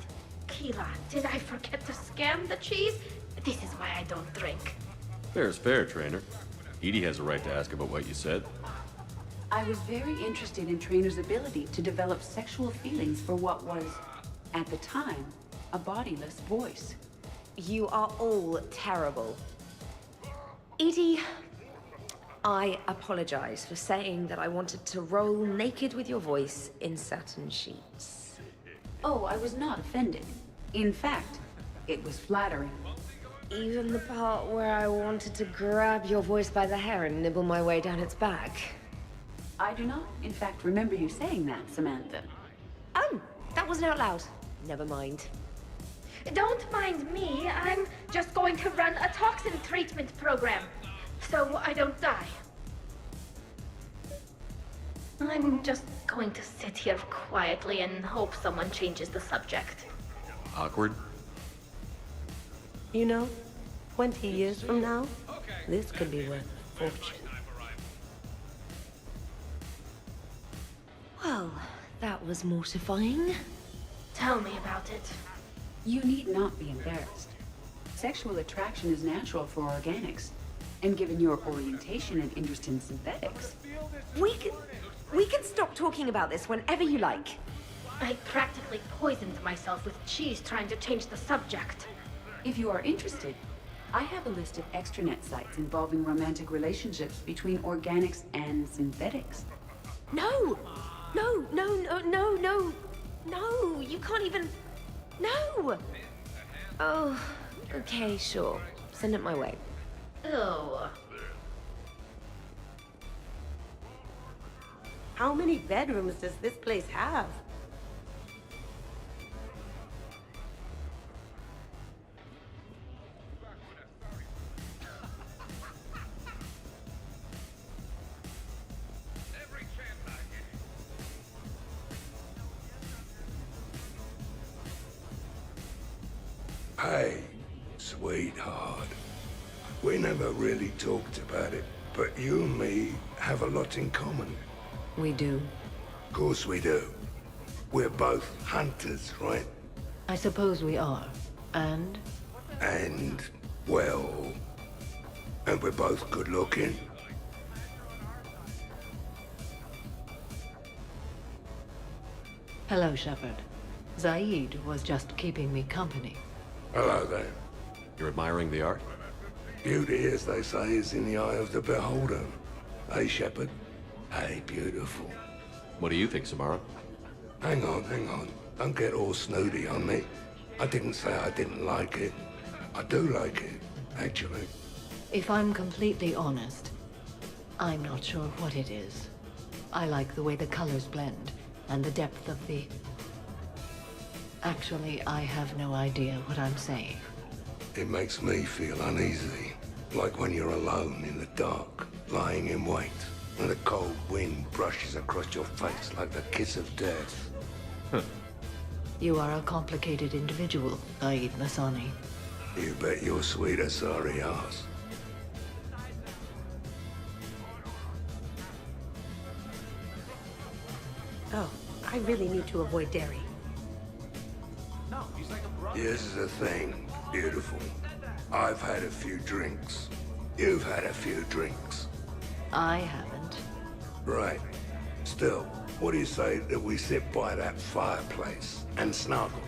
Kira, did I forget to scan the cheese? This is why I don't drink. Fair is fair, trainer. Edie has a right to ask about what you said. I was very interested in Trainer's ability to develop sexual feelings for what was, at the time, a bodiless voice. You are all terrible. Edie, I apologize for saying that I wanted to roll naked with your voice in satin sheets. Oh, I was not offended. In fact, it was flattering. Even the part where I wanted to grab your voice by the hair and nibble my way down its back. I do not, in fact, remember you saying that, Samantha. Oh, that wasn't out loud. Never mind. Don't mind me. I'm just going to run a toxin treatment program, so I don't die. I'm just going to sit here quietly and hope someone changes the subject. Awkward? You know, 20 years from now, this could be worth a fortune. Well, that was mortifying. Tell me about it. You need not be embarrassed. Sexual attraction is natural for organics. And given your orientation and interest in synthetics... We can stop talking about this whenever you like. I practically poisoned myself with cheese trying to change the subject. If you are interested, I have a list of extranet sites involving romantic relationships between organics and synthetics. No! No, no, no, no, no! No, you can't even... No! Oh, okay, sure. Send it my way. Ew. How many bedrooms does this place have? Hey, sweetheart. We never really talked about it, but you and me have a lot in common. We do. Of course we do. We're both hunters, right? I suppose we are. And? And, well... And we're both good looking. Hello, Shepard. Zaid was just keeping me company. Hello there. You're admiring the art? Beauty, as they say, is in the eye of the beholder. Hey, Shepard. Hey, beautiful. What do you think, Samara? Hang on. Don't get all snooty on me. I didn't say I didn't like it. I do like it, actually. If I'm completely honest, I'm not sure what it is. I like the way the colors blend, and the depth of the... Actually, I have no idea what I'm saying. It makes me feel uneasy. Like when you're alone in the dark, lying in wait, and the cold wind brushes across your face like the kiss of death. You are a complicated individual, Zaid Masani. You bet your sweet Asari ass. Oh, I really need to avoid dairy. Here's the thing, beautiful. I've had a few drinks. You've had a few drinks. I haven't. Right. Still, what do you say that we sit by that fireplace and snuggle?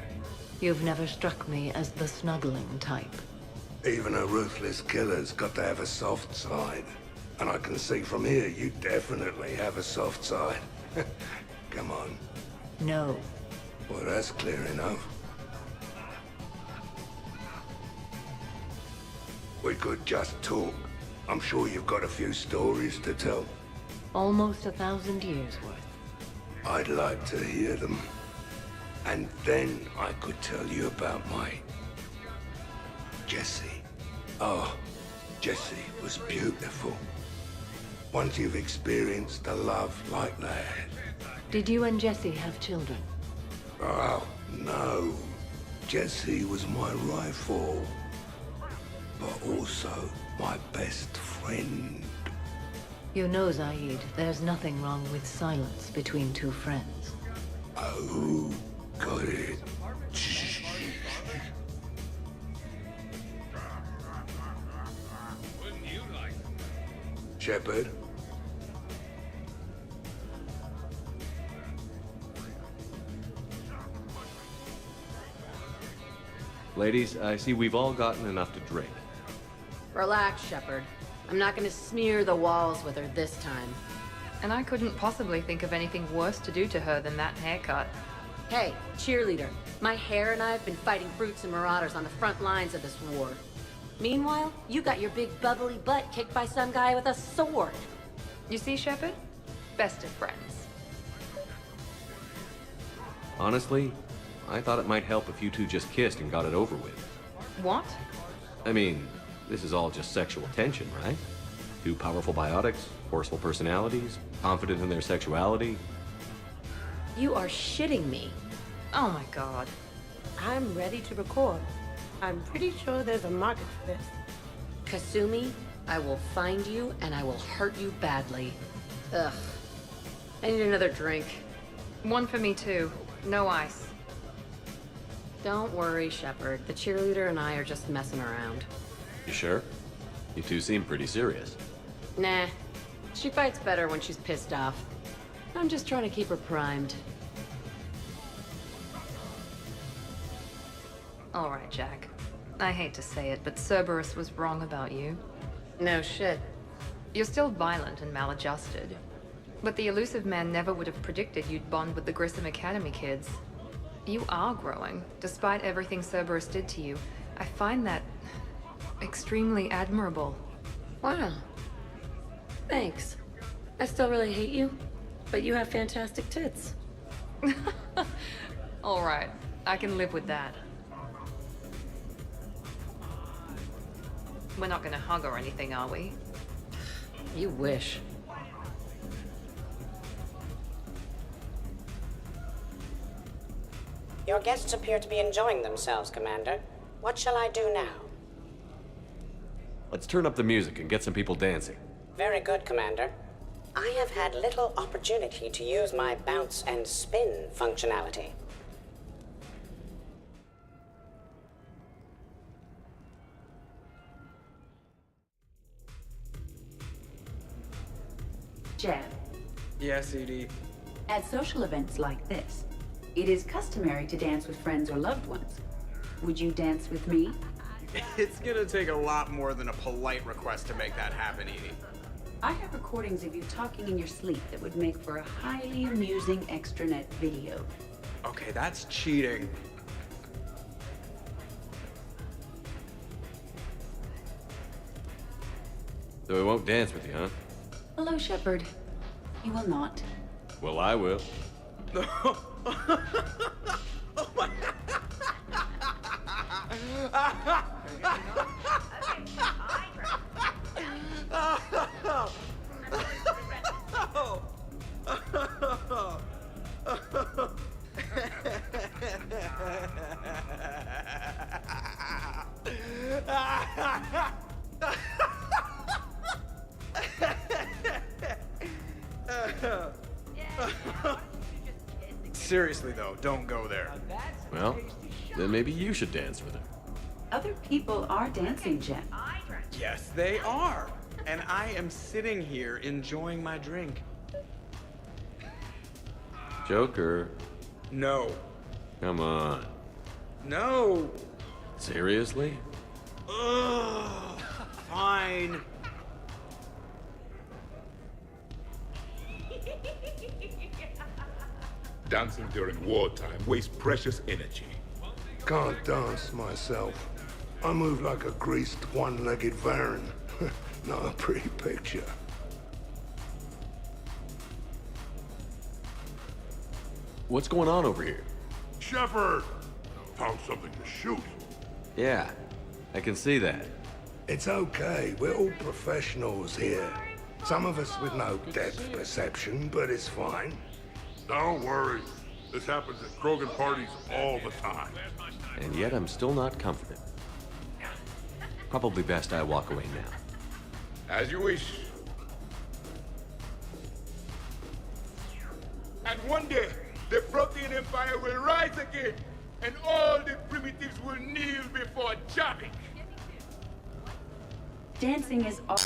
You've never struck me as the snuggling type. Even a ruthless killer's got to have a soft side. And I can see from here you definitely have a soft side. Come on. No. Well, that's clear enough. We could just talk. I'm sure you've got a few stories to tell. Almost 1,000 years worth. I'd like to hear them. And then I could tell you about my... Jessie. Oh, Jessie was beautiful. Once you've experienced a love like that... Did you and Jessie have children? Oh, no. Jessie was my rifle. But also my best friend. You know, Zaid, there's nothing wrong with silence between two friends. Oh, got it. Shepard? Ladies, I see we've all gotten enough to drink. Relax, Shepard. I'm not gonna smear the walls with her this time. And I couldn't possibly think of anything worse to do to her than that haircut. Hey, cheerleader. My hair and I have been fighting brutes and marauders on the front lines of this war. Meanwhile, you got your big bubbly butt kicked by some guy with a sword. You see, Shepard? Best of friends. Honestly, I thought it might help if you two just kissed and got it over with. What? I mean, this is all just sexual tension, right? Two powerful biotics, forceful personalities, confident in their sexuality. You are shitting me. Oh my god. I'm ready to record. I'm pretty sure there's a market for this. Kasumi, I will find you and I will hurt you badly. Ugh. I need another drink. One for me too. No ice. Don't worry, Shepard. The cheerleader and I are just messing around. You sure? You two seem pretty serious. Nah. She fights better when she's pissed off. I'm just trying to keep her primed. All right, Jack. I hate to say it, but Cerberus was wrong about you. No shit. You're still violent and maladjusted. But the elusive man never would have predicted you'd bond with the Grissom Academy kids. You are growing, despite everything Cerberus did to you. I find that extremely admirable. Wow. Thanks. I still really hate you, but you have fantastic tits. All right, I can live with that. We're not gonna hug or anything, are we? You wish. Your guests appear to be enjoying themselves, Commander. What shall I do now? Let's turn up the music and get some people dancing. Very good, Commander. I have had little opportunity to use my bounce and spin functionality. Jeff, Yes, Edie. at social events like this, it is customary to dance with friends or loved ones. Would you dance with me? It's gonna take a lot more than a polite request to make that happen, Edie. I have recordings of you talking in your sleep that would make for a highly amusing extranet video. Okay, that's cheating. So we won't dance with you, huh? Hello, Shepard. You will not. Well, I will. Seriously, though, don't go there. Well, then maybe you should dance with her. Other people are dancing, Jeff. Yes, they are. And I am sitting here enjoying my drink. Joker. No. Come on. No. Seriously? Ugh. Fine. Dancing during wartime wastes precious energy. Can't dance myself. I move like a greased, one-legged Varan. Not a pretty picture. What's going on over here? Shepard! Found something to shoot. Yeah, I can see that. It's okay. We're all professionals here. Some of us with no depth perception, but it's fine. Don't worry. This happens at Krogan parties all the time. And yet I'm still not comforted. Probably best I walk away now. As you wish. And one day, the Protean Empire will rise again, and all the primitives will kneel before Javik. Dancing is all.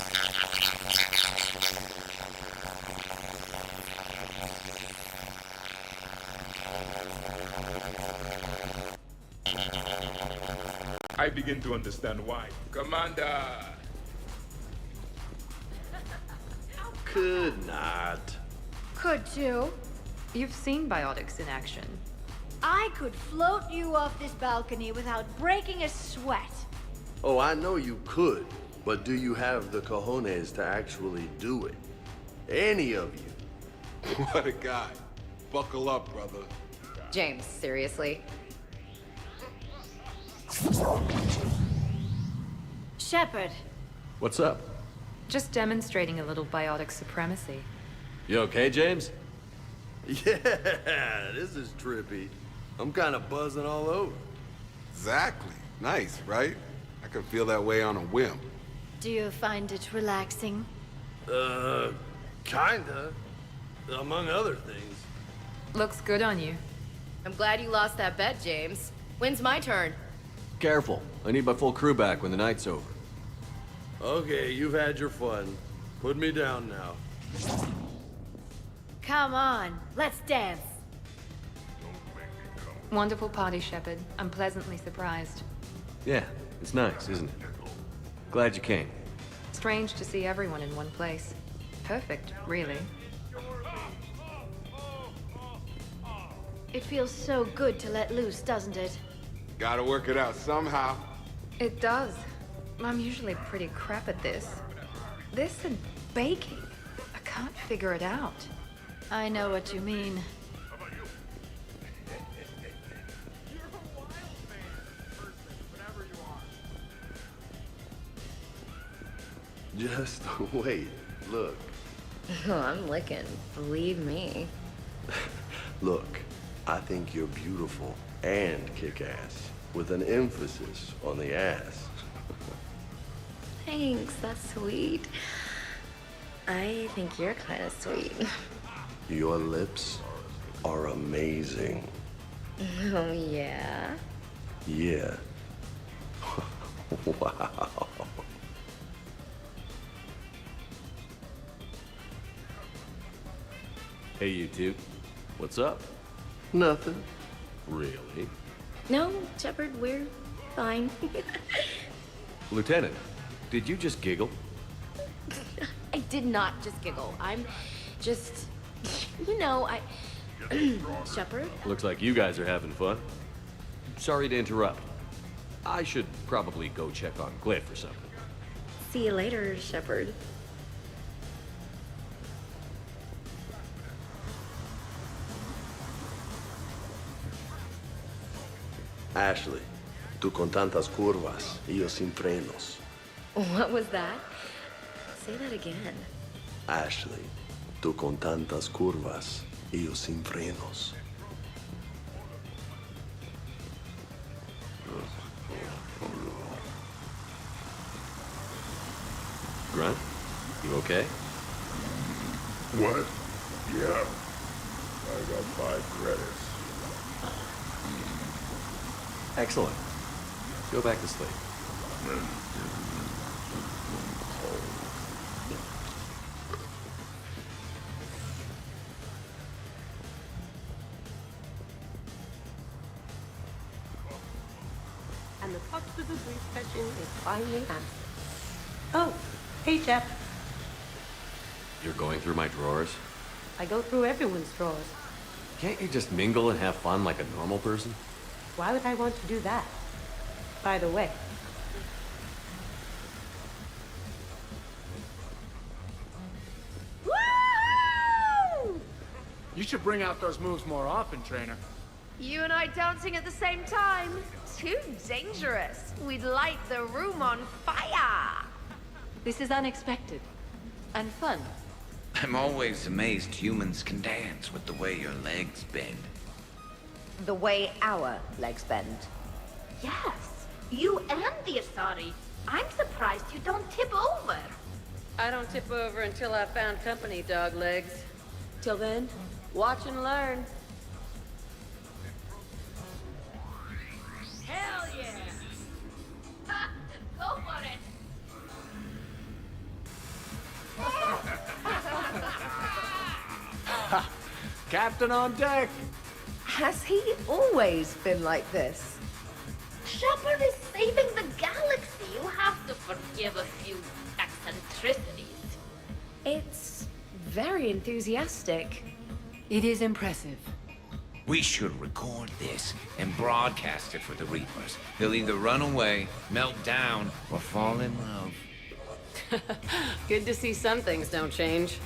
I begin to understand why. Commander! Could not. Could you? You've seen biotics in action. I could float you off this balcony without breaking a sweat. Oh, I know you could, but do you have the cojones to actually do it? Any of you? What a guy. Buckle up, brother. James, seriously? Shepard. What's up? Just demonstrating a little biotic supremacy. You okay, James? Yeah, this is trippy. I'm kind of buzzing all over. Exactly. Nice, right? I can feel that way on a whim. Do you find it relaxing? Kinda. Among other things. Looks good on you. I'm glad you lost that bet, James. When's my turn? Careful. I need my full crew back when the night's over. Okay, you've had your fun. Put me down now. Come on, let's dance. Wonderful party, Shepard. I'm pleasantly surprised. Yeah, it's nice, isn't it? Glad you came. Strange to see everyone in one place. Perfect, really. It feels so good to let loose, doesn't it? Gotta work it out somehow. It does. I'm usually pretty crap at this. This and baking. I can't figure it out. I know what you mean. Just wait. Look. Oh, I'm licking. Believe me. Look, I think you're beautiful and kick-ass, with an emphasis on the ass. Thanks, that's sweet. I think you're kind of sweet. Your lips are amazing. Oh, yeah? Yeah. Wow. Hey, you two. What's up? Nothing. Really? No, Shepard, we're fine. Lieutenant, did you just giggle? I did not just giggle. I'm just... You know, I... Shepard? Looks like you guys are having fun. Sorry to interrupt. I should probably go check on Glyph or something. See you later, Shepard. Ashley, tú con tantas curvas y yo sin frenos. What was that? Say that again. Ashley, tú con tantas curvas y yo sin frenos. Grunt, you okay? What? Yeah. I got 5 credits. Excellent. Go back to sleep. And the crux of the brief session is finally answered. Oh, hey, Jeff. You're going through my drawers? I go through everyone's drawers. Can't you just mingle and have fun like a normal person? Why would I want to do that? By the way. Woo! You should bring out those moves more often, trainer. You and I dancing at the same time? Too dangerous. We'd light the room on fire. This is unexpected. And fun. I'm always amazed humans can dance with the way your legs bend. The way our legs bend. Yes, you and the Asari. I'm surprised you don't tip over. I don't tip over until I've found company, dog legs. Till then, watch and learn. Hell yeah! Ha! Go for it! Captain on deck! Has he always been like this? Shepard is saving the galaxy. You have to forgive a few eccentricities. It's very enthusiastic. It is impressive. We should record this and broadcast it for the Reapers. They'll either run away, melt down, or fall in love. Good to see some things don't change.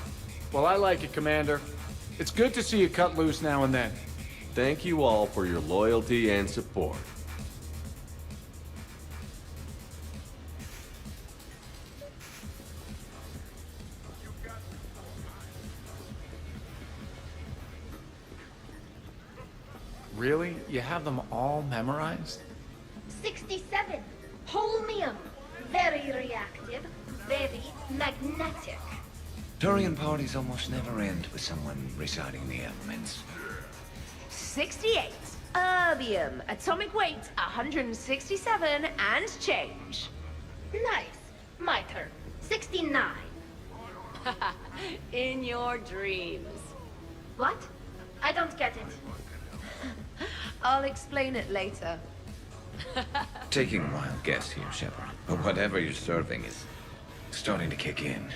Well, I like it, Commander. It's good to see you cut loose now and then. Thank you all for your loyalty and support. Really? You have them all memorized? 67. Holmium. Very reactive, very magnetic. Turian parties almost never end with someone reciting the elements. 68. Erbium. Atomic weight 167 and change. Nice. My turn. 69. In your dreams. What? I don't get it. I'll explain it later. Taking a wild guess here, Shepard, but whatever you're serving is starting to kick in.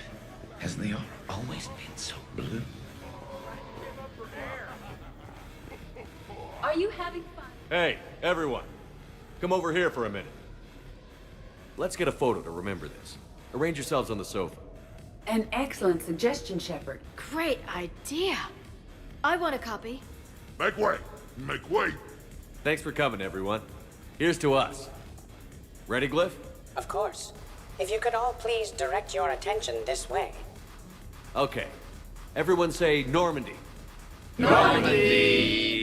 Has Liara always been so blue? Are you having fun? Hey, everyone. Come over here for a minute. Let's get a photo to remember this. Arrange yourselves on the sofa. An excellent suggestion, Shepard. Great idea. I want a copy. Make way! Make way! Thanks for coming, everyone. Here's to us. Ready, Glyph? Of course. If you could all please direct your attention this way. Okay. Everyone say Normandy. Normandy!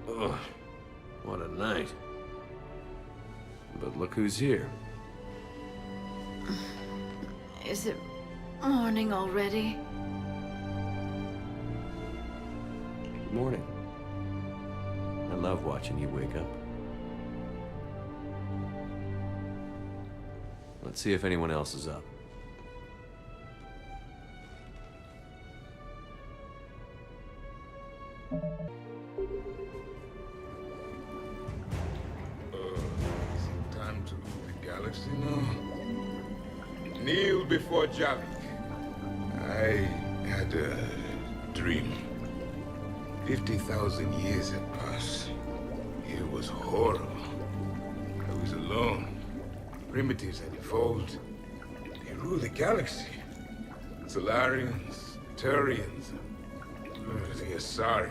Ugh, what a night. But look who's here. Is it morning already? Good morning. I love watching you wake up. Let's see if anyone else is up. Time to rule the galaxy now. Kneel before Javik. I had a dream. 50,000 years had passed. It was horrible. I was alone. Primitives had evolved. They ruled the galaxy. Solarians, Turians, the Asari.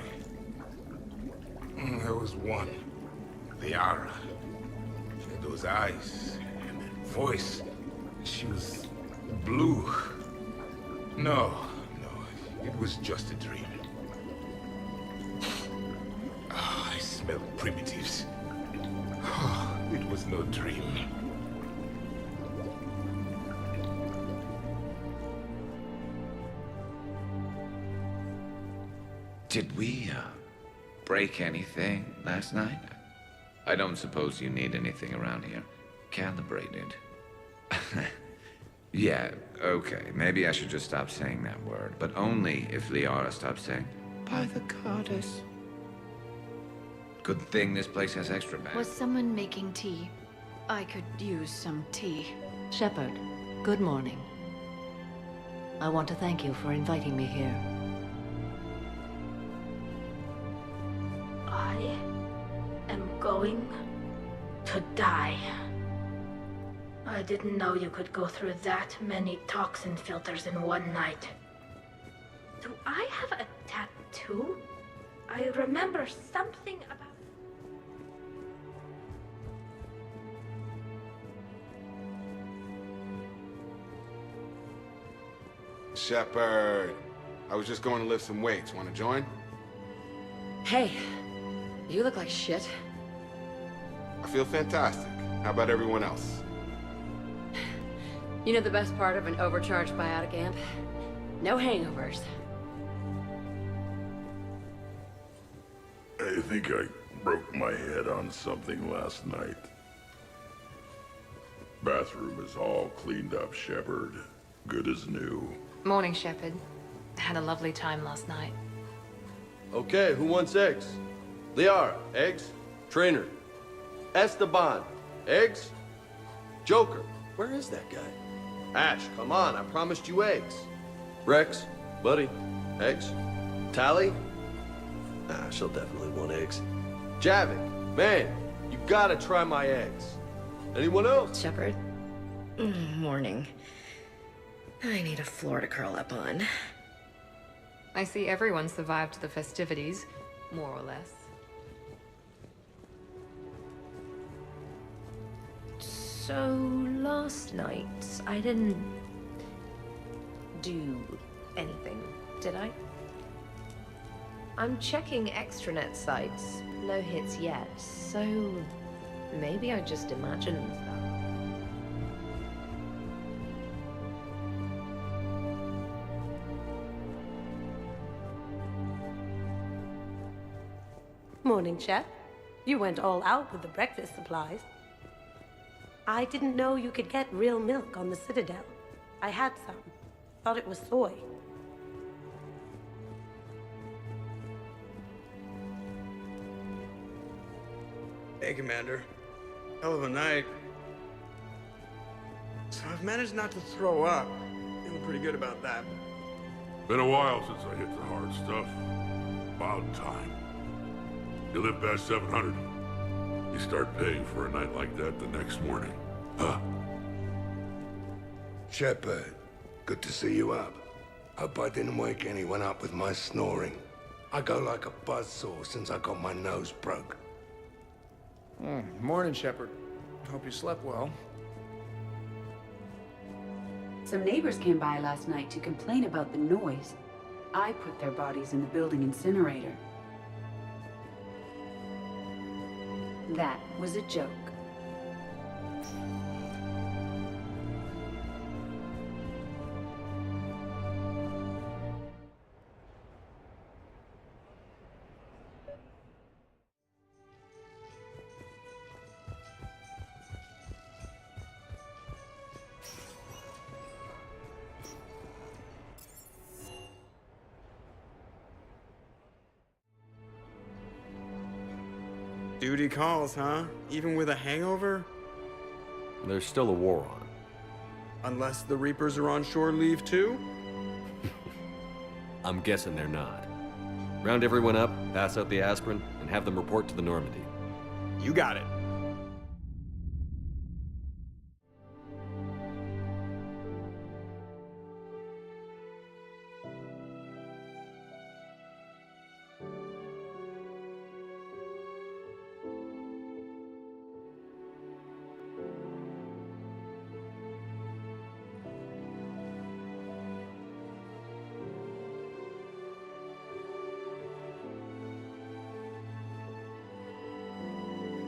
There was one, Liara. She had those eyes and that voice. She was blue. No, it was just a dream. I smelled primitives. It was no dream. Did we, break anything last night? I don't suppose you need anything around here. Calibrated. Yeah, okay. Maybe I should just stop saying that word. But only if Liara stops saying, by the goddess. Good thing this place has extra bags. Was someone making tea? I could use some tea. Shepard, good morning. I want to thank you for inviting me here. I am going to die. I didn't know you could go through that many toxin filters in one night. Do I have a tattoo? I remember something about... Shepard, I was just going to lift some weights. Want to join? Hey, you look like shit. I feel fantastic. How about everyone else? You know the best part of an overcharged biotic amp? No hangovers. I think I broke my head on something last night. Bathroom is all cleaned up, Shepard. Good as new. Morning, Shepard. Had a lovely time last night. Okay, who wants eggs? Liara, eggs? Trainer. Esteban, eggs? Joker, where is that guy? Ash, come on, I promised you eggs. Rex, buddy, eggs? Tally? Nah, she'll definitely want eggs. Javik, man, you gotta try my eggs. Anyone else? Shepard, Morning. I need a floor to curl up on. I see everyone survived the festivities, more or less. So, last night, I didn't do anything, did I? I'm checking extranet sites. No hits yet, so maybe I just imagined stuff. Morning, Chef. You went all out with the breakfast supplies. I didn't know you could get real milk on the Citadel. I had some. Thought it was soy. Hey, Commander. Hell of a night. So I've managed not to throw up. Feeling pretty good about that. Been a while since I hit the hard stuff. About time. You live past 700. You start paying for a night like that the next morning. Huh? Shepard, good to see you up. Hope I didn't wake anyone up with my snoring. I go like a buzzsaw since I got my nose broke. Morning, Shepard. Hope you slept well. Some neighbors came by last night to complain about the noise. I put their bodies in the building incinerator. That was a joke. Duty calls, huh? Even with a hangover? There's still a war on. Unless the Reapers are on shore leave too? I'm guessing they're not. Round everyone up, pass out the aspirin, and have them report to the Normandy. You got it.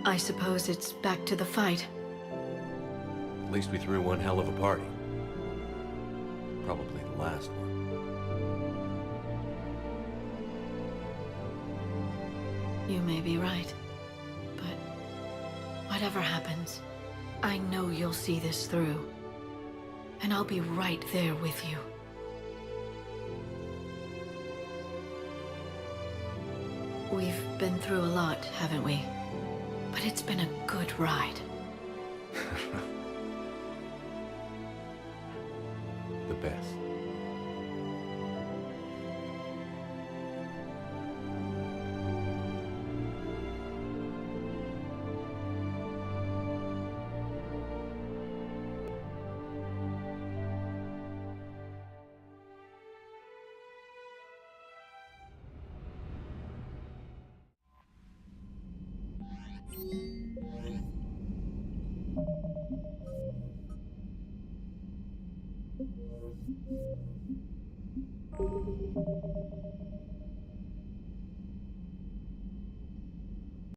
I suppose it's back to the fight. At least we threw one hell of a party. Probably the last one. You may be right. But whatever happens, I know you'll see this through. And I'll be right there with you. We've been through a lot, haven't we? But it's been a good ride. The best.